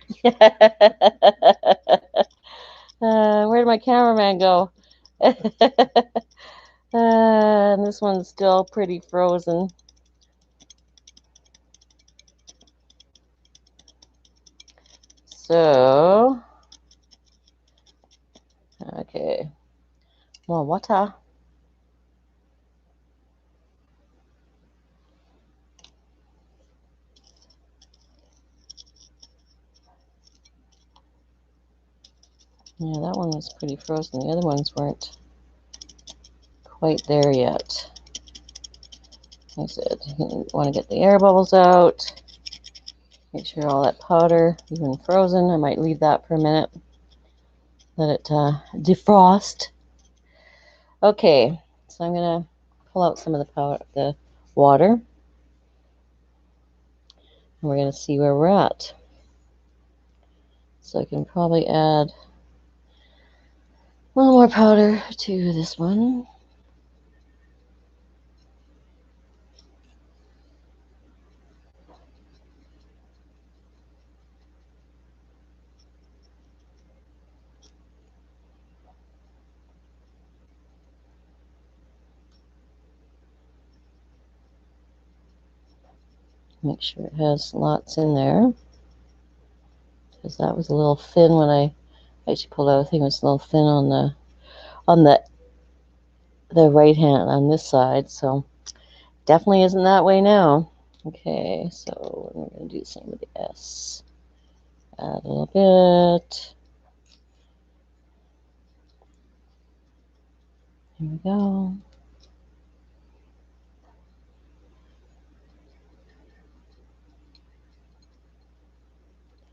[SPEAKER 1] Where'd my cameraman go? And this one's still pretty frozen. So, okay, more water. Yeah, that one was pretty frozen. The other ones weren't quite there yet. Like I said, you want to get the air bubbles out. Make sure all that powder, even frozen, I might leave that for a minute. Let it defrost. Okay, so I'm gonna pull out some of the powder, the water, and we're gonna see where we're at. So I can probably add a little more powder to this one. Make sure it has lots in there, because that was a little thin when I actually pulled out. I think it was a little thin on the right hand on this side, so definitely isn't that way now. Okay, so we're going to do the same with the S. Add a little bit. Here we go.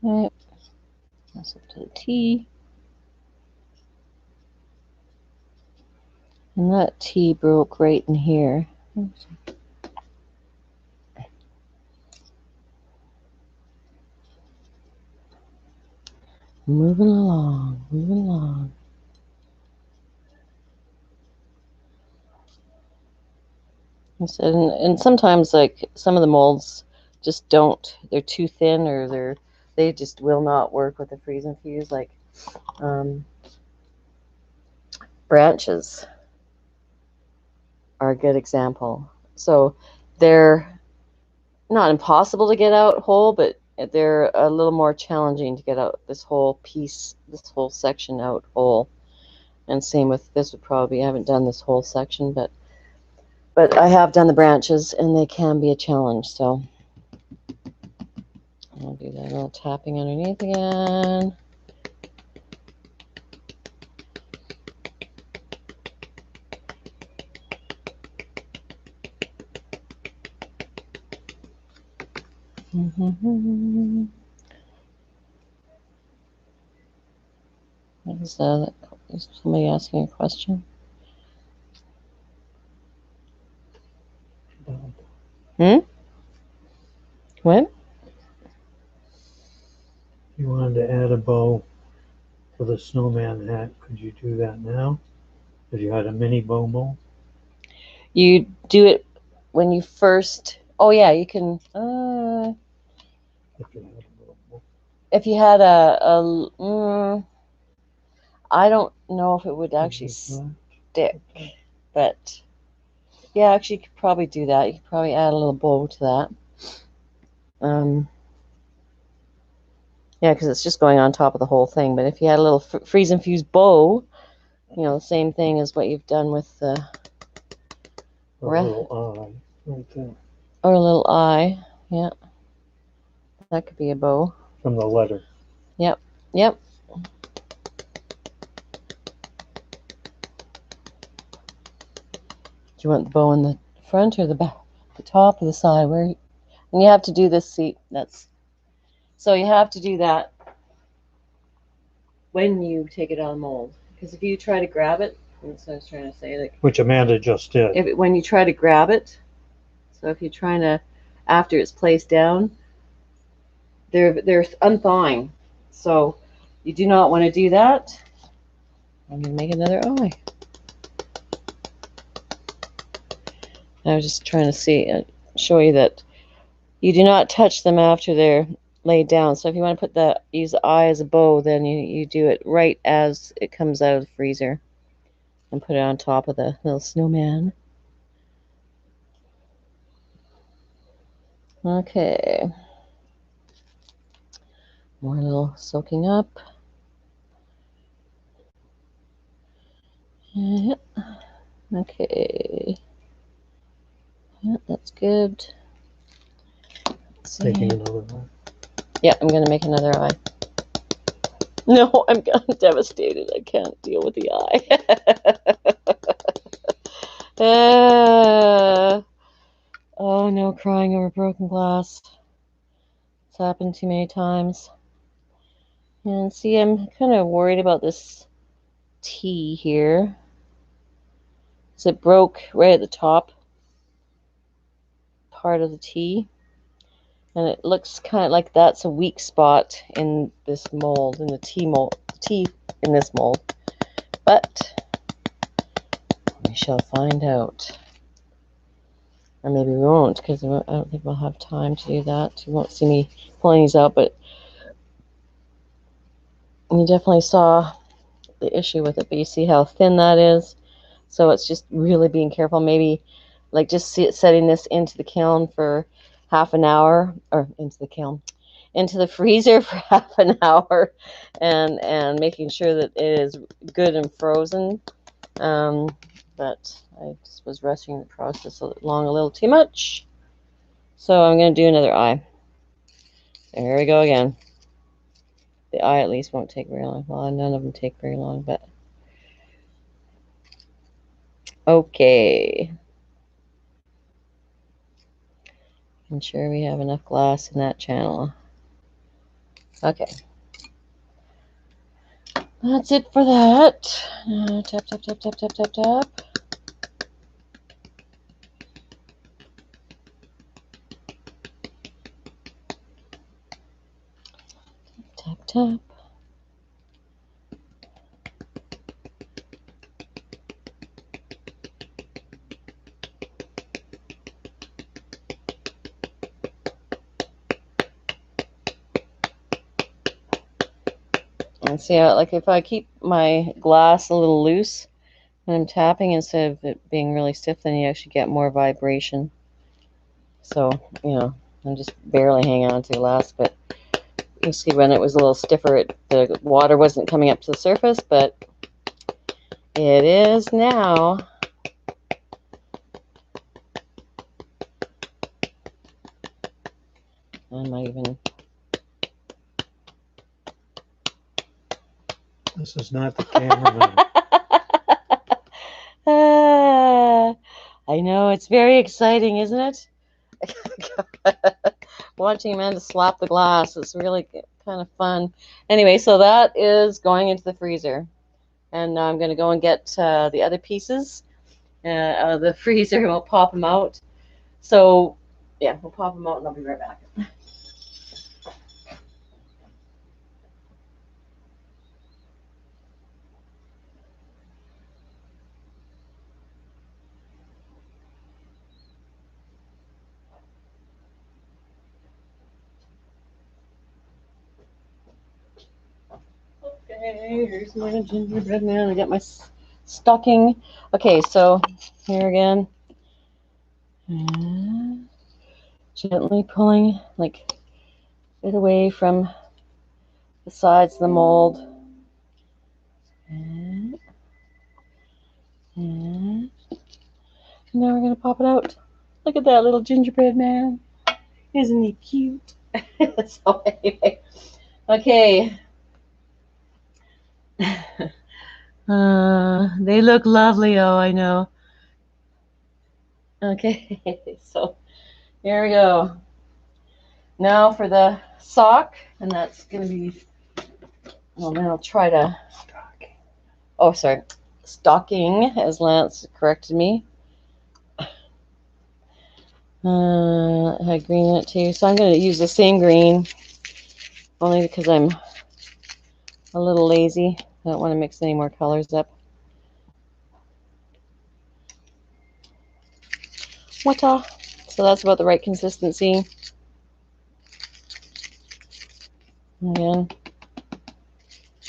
[SPEAKER 1] Okay, that's up to the T. And that T broke right in here. Oops. Moving along, moving along. And sometimes like some of the molds just don't, they're too thin, or they just will not work with the freeze and fuse. Like branches are a good example. So they're not impossible to get out whole, but they're a little more challenging to get out this whole piece, this whole section out whole. And same with this would probably, I haven't done this whole section, but I have done the branches, and they can be a challenge. So I'll do that little tapping underneath again. Is somebody asking a question? What?
[SPEAKER 2] You wanted to add a bow for the snowman hat. Could you do that now? If you had a mini bow mold?
[SPEAKER 1] You do it when you first. Oh yeah, you can.
[SPEAKER 2] If you had a little mold.
[SPEAKER 1] If you had I don't know if it would actually stick, but yeah, actually, you could probably do that. You could probably add a little bow to that. Yeah, because it's just going on top of the whole thing. But if you had a little freeze and fuse bow, you know, the same thing as what you've done with the
[SPEAKER 2] or a little eye right there.
[SPEAKER 1] or a little eye. Yeah, that could be a bow.
[SPEAKER 2] From the letter.
[SPEAKER 1] Yep, yep. Do you want the bow in the front or the back, the top or the side? Where? And you have to do this. See, so you have to do that when you take it out of the mold. Because if you try to grab it, that's what I was trying to say. Like,
[SPEAKER 2] which Amanda just did.
[SPEAKER 1] when you try to grab it, so if you're trying to, after it's placed down, they're unthawing. So you do not want to do that. I'm gonna make another eye. I was just trying to show you that you do not touch them after they're laid down. So if you want to use the eye as a bow, then you do it right as it comes out of the freezer and put it on top of the little snowman. Okay. More little soaking up. Yeah. Okay. Yeah, that's good.
[SPEAKER 2] Making another one.
[SPEAKER 1] Yeah, I'm going to make another eye. No, I'm devastated. I can't deal with the eye. Oh, no crying over broken glass. It's happened too many times. And see, I'm kind of worried about this T here. So it broke right at the top part of the T. And it looks kind of like that's a weak spot in this mold, in the T in this mold. But we shall find out. Or maybe we won't, because I don't think we'll have time to do that. You won't see me pulling these out, but you definitely saw the issue with it. But you see how thin that is. So it's just really being careful. Maybe like just setting this into the kiln for half an hour, or into the freezer for half an hour, and making sure that it is good and frozen. But I just was rushing the process along a little too much. So I'm going to do another eye. There we go again. The eye at least won't take very long. Well, none of them take very long, but okay. I'm sure we have enough glass in that channel. Okay. That's it for that. Tap, tap, tap, tap, tap, tap, tap. Tap, tap. And see how, like, if I keep my glass a little loose when I'm tapping instead of it being really stiff, then you actually get more vibration. So, I'm just barely hanging on to the glass, but you see when it was a little stiffer, the water wasn't coming up to the surface, but it is now. I might even...
[SPEAKER 2] This is not the cameraman.
[SPEAKER 1] I know, it's very exciting, isn't it? Watching Amanda slap the glass is really kind of fun. Anyway, so that is going into the freezer. And now I'm going to go and get the other pieces out of the freezer, and we'll pop them out. So, yeah, we'll pop them out, and I'll be right back. Okay, here's my gingerbread man. I got my stocking. Okay, so here again. Gently pulling it away from the sides of the mold. And now we're going to pop it out. Look at that little gingerbread man. Isn't he cute? So anyway, okay. They look lovely. Oh, I know. Okay, so here we go. Now for the sock, and that's going to be, well, then I'll try to, oh, sorry, stocking, as Lance corrected me. It had green in it too, so I'm going to use the same green, only because I'm a little lazy. I don't want to mix any more colors up. Water. So that's about the right consistency. Again,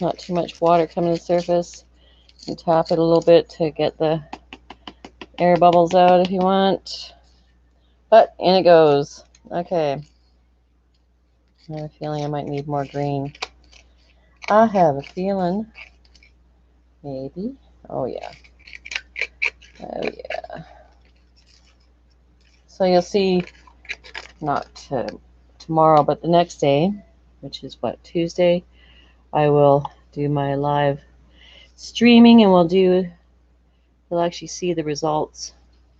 [SPEAKER 1] not too much water coming to the surface. And tap it a little bit to get the air bubbles out if you want. But in it goes. Okay. I have a feeling I might need more green. I have a feeling. Maybe. Oh, yeah. Oh, yeah. So you'll see, not tomorrow, but the next day, which is what, Tuesday, I will do my live streaming and you'll actually see the results.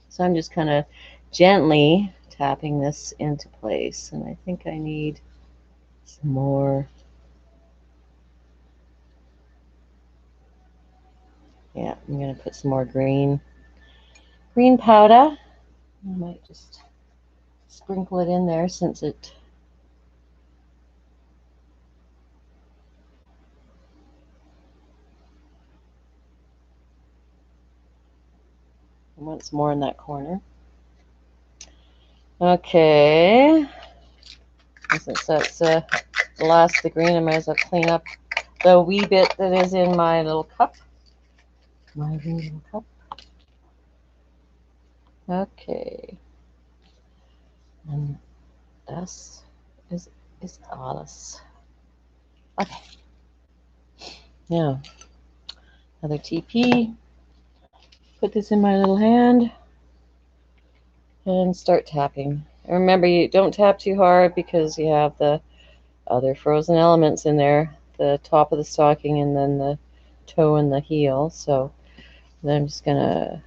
[SPEAKER 1] So I'm just kind of gently tapping this into place, and I think I need some more. Yeah, I'm going to put some more green powder. I might just sprinkle it in there since it I want some more in that corner. Okay. And since that's the last of the green, I might as well clean up the wee bit that is in my little cup. My little cup. Okay. And das ist alles. Okay. Now, another TP. Put this in my little hand and start tapping. And remember, you don't tap too hard because you have the other frozen elements in there, the top of the stocking and then the toe and the heel. So then I'm just gonna,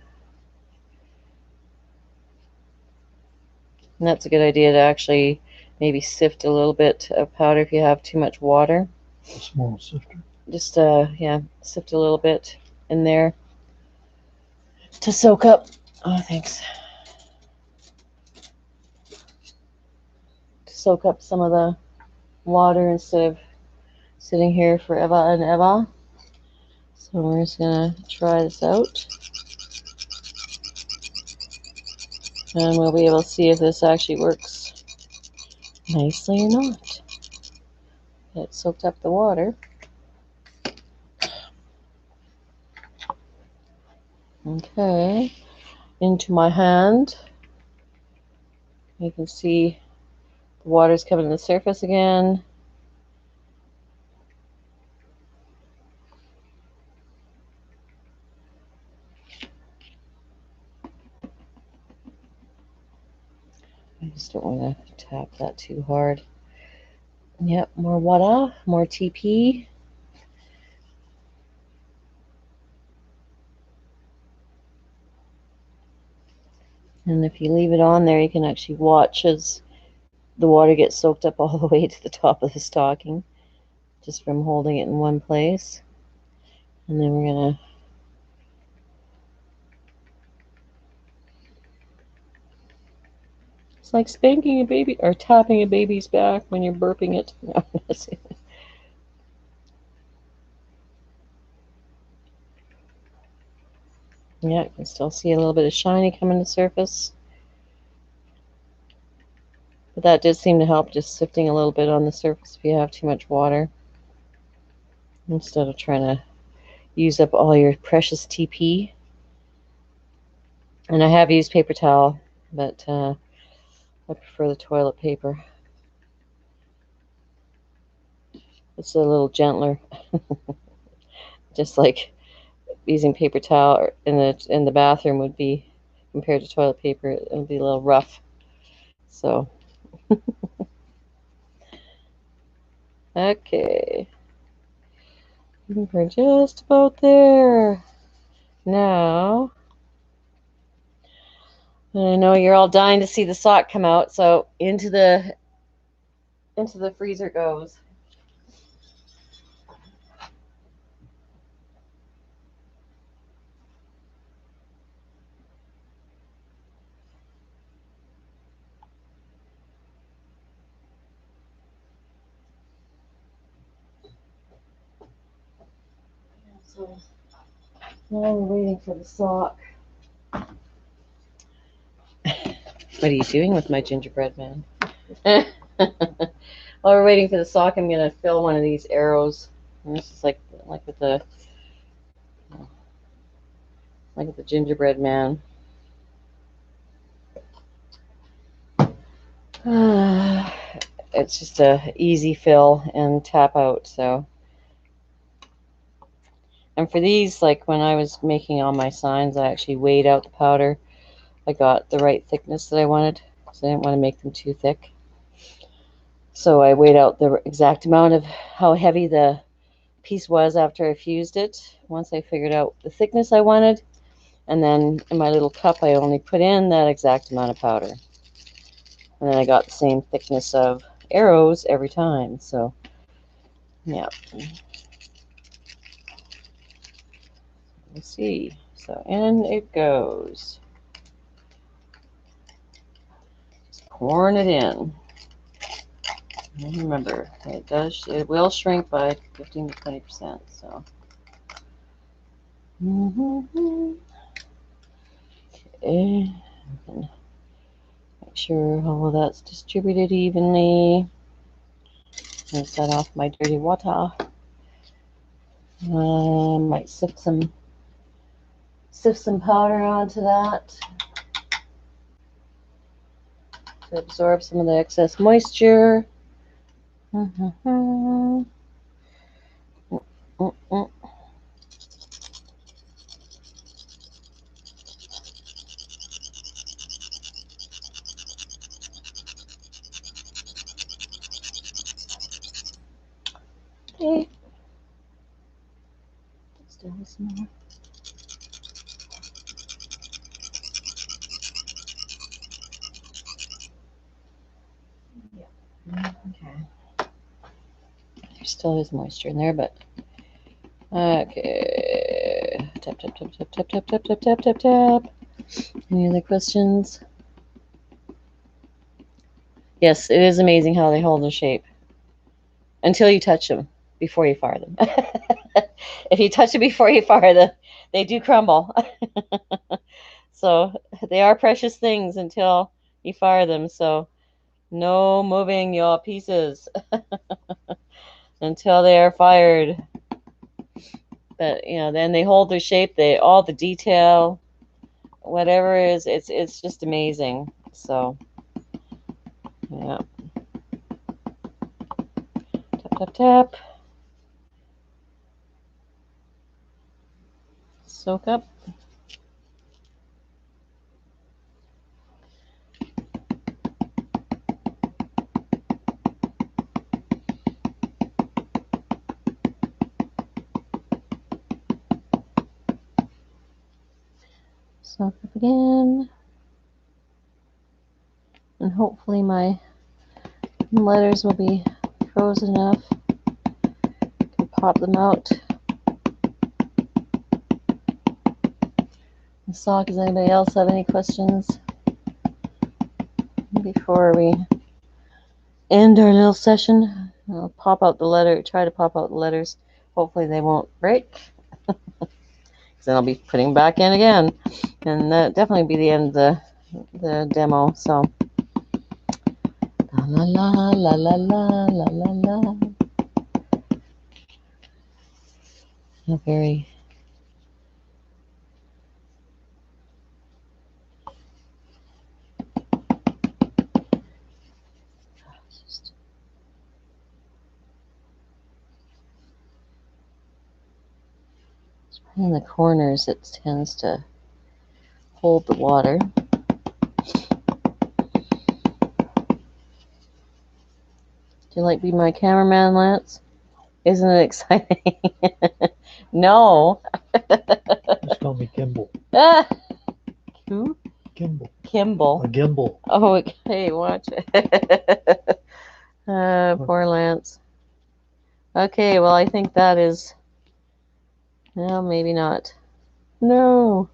[SPEAKER 1] and that's a good idea to actually maybe sift a little bit of powder if you have too much water.
[SPEAKER 2] A small sifter.
[SPEAKER 1] Just yeah, sift a little bit in there to soak up. Oh, thanks. To soak up some of the water instead of sitting here forever and ever. So we're just gonna try this out, and we'll be able to see if this actually works nicely or not. It soaked up the water. Okay, into my hand. You can see the water's coming to the surface again. I just don't want to tap that too hard. Yep, more water, more TP. And if you leave it on there, you can actually watch as the water gets soaked up all the way to the top of the stocking, just from holding it in one place. And then we're gonna it's like spanking a baby or tapping a baby's back when you're burping it. No, yeah, you can still see a little bit of shiny coming to the surface. But that did seem to help, just sifting a little bit on the surface if you have too much water, instead of trying to use up all your precious TP. And I have used paper towel, but I prefer the toilet paper. It's a little gentler, just like using paper towel in the bathroom would be compared to toilet paper. It would be a little rough. So Okay. We're just about there. Now, I know you're all dying to see the sock come out, so into the freezer goes. So now we're waiting for the sock. What are you doing with my gingerbread man? While we're waiting for the sock, I'm gonna fill one of these arrows. And this is like with the gingerbread man. It's just a easy fill and tap out. So, and for these, like when I was making all my signs, I actually weighed out the powder. I got the right thickness that I wanted, because I didn't want to make them too thick. So I weighed out the exact amount of how heavy the piece was after I fused it. Once I figured out the thickness I wanted, and then in my little cup, I only put in that exact amount of powder. And then I got the same thickness of arrows every time. So, yeah. Let's see. So, in it goes. Just pouring it in. And remember, it will shrink by 15 to 20%. So, okay. Make sure all of that's distributed evenly. And set off my dirty water. Might sift some powder onto that to absorb some of the excess moisture. Okay. Still some more. Okay. There still is moisture in there, but okay. Tap, tap, tap, tap, tap, tap, tap, tap, tap, tap, tap. Any other questions? Yes, it is amazing how they hold their shape until you touch them before you fire them. If you touch it before you fire them, they do crumble. So they are precious things until you fire them. So no moving your pieces until they are fired. But then they hold their shape. They all the detail, whatever is, it's just amazing. So yeah, tap tap tap, soak up. Soak up again. And hopefully my letters will be frozen enough. Can pop them out. So, does anybody else have any questions before we end our little session? I'll pop out the letter. Try to pop out the letters. Hopefully they won't break. Then I'll be putting them back in again, and that definitely be the end of the demo. So. La la la la la la la la. A very in the corners it tends to hold the water. Do you like being my cameraman, Lance? Isn't it exciting? No.
[SPEAKER 2] Just call me Kimball.
[SPEAKER 1] Ah, who?
[SPEAKER 2] Kimball.
[SPEAKER 1] Kimball.
[SPEAKER 2] A gimbal.
[SPEAKER 1] Oh, okay, watch it. Poor Lance. Okay, well, I think that is... Well, maybe not. No.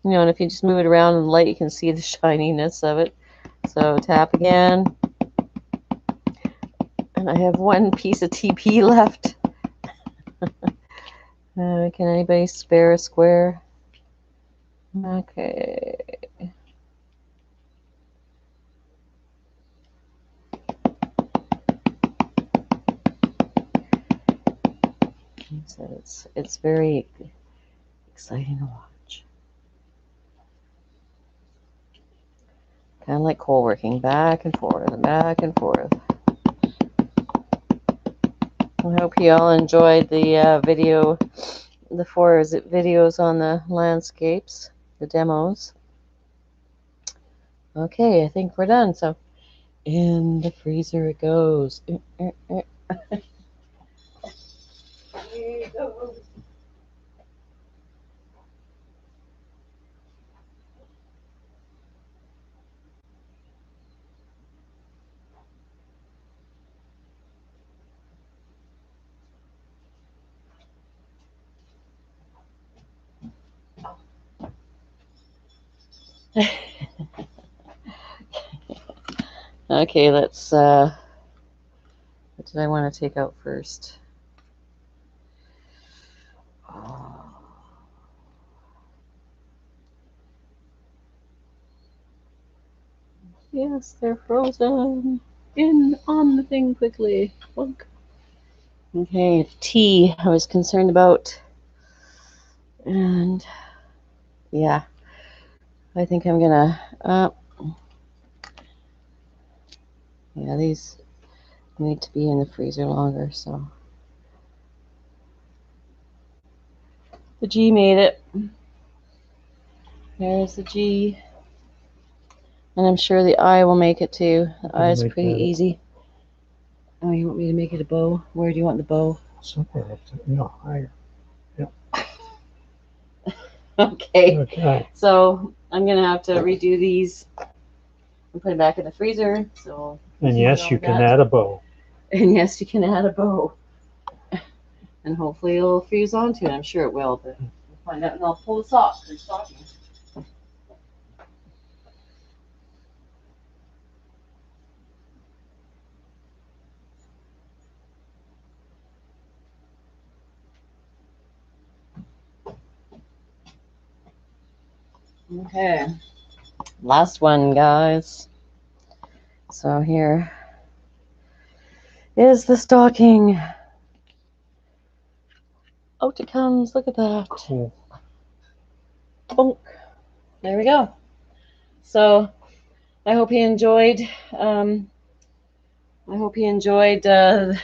[SPEAKER 1] You know, and if you just move it around in the light, you can see the shininess of it. So tap again. And I have one piece of TP left. Can anybody spare a square? Okay. So it's very exciting to watch. Kind of like coal working, back and forth and back and forth. I hope you all enjoyed the video, the 4 videos on the landscapes, the demos. Okay, I think we're done. So in the freezer it goes. Here it goes. Okay, let's what did I want to take out first? Oh. Yes, they're frozen. In on the thing quickly. Look. Okay, tea I was concerned about. And yeah, I think I'm gonna yeah, these need to be in the freezer longer, so the G made it. There's the G. And I'm sure the I will make it too. The I is pretty easy. Oh, you want me to make it a bow? Where do you want the bow?
[SPEAKER 2] Something higher. Yep.
[SPEAKER 1] Okay.
[SPEAKER 2] Okay.
[SPEAKER 1] So I'm gonna have to redo these and put it back in the freezer. So.
[SPEAKER 2] And yes, you can add a bow.
[SPEAKER 1] And yes, you can add a bow. And hopefully it'll fuse onto it. I'm sure it will, but we'll find out. And I'll pull the sock. There's stockings. Okay. Last one, guys. So here is the stocking. Out it comes. Look at that.
[SPEAKER 2] Cool.
[SPEAKER 1] Bonk. There we go. So I hope you enjoyed. I hope you enjoyed the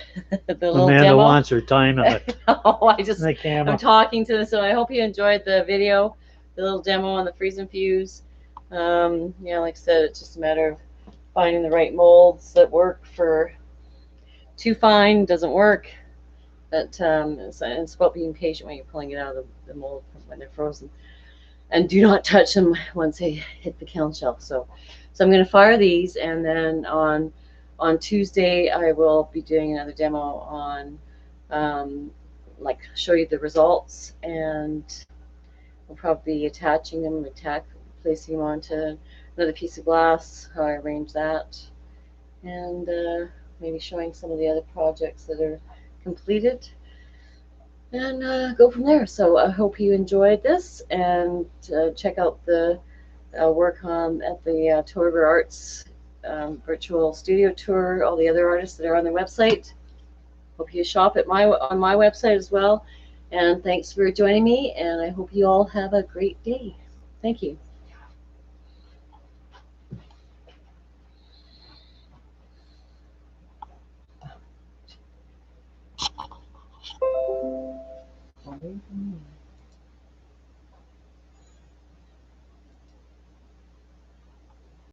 [SPEAKER 1] little
[SPEAKER 2] Amanda
[SPEAKER 1] demo.
[SPEAKER 2] wants her time on it.
[SPEAKER 1] Oh, I'm talking to them. So I hope you enjoyed the video, the little demo on the freeze and fuse. Yeah, like I said, it's just a matter of finding the right molds that work for. Too fine doesn't work. But it's about being patient when you're pulling it out of the mold when they're frozen. And do not touch them once they hit the kiln shelf. So I'm going to fire these, and then on Tuesday I will be doing another demo on like show you the results, and we'll probably be attaching them, placing them onto another piece of glass, how I arrange that, and maybe showing some of the other projects that are completed, and go from there. So I hope you enjoyed this, and check out the work at the Toiver Arts virtual studio tour, all the other artists that are on their website. Hope you shop at on my website as well. And thanks for joining me, and I hope you all have a great day. Thank you. Away from me.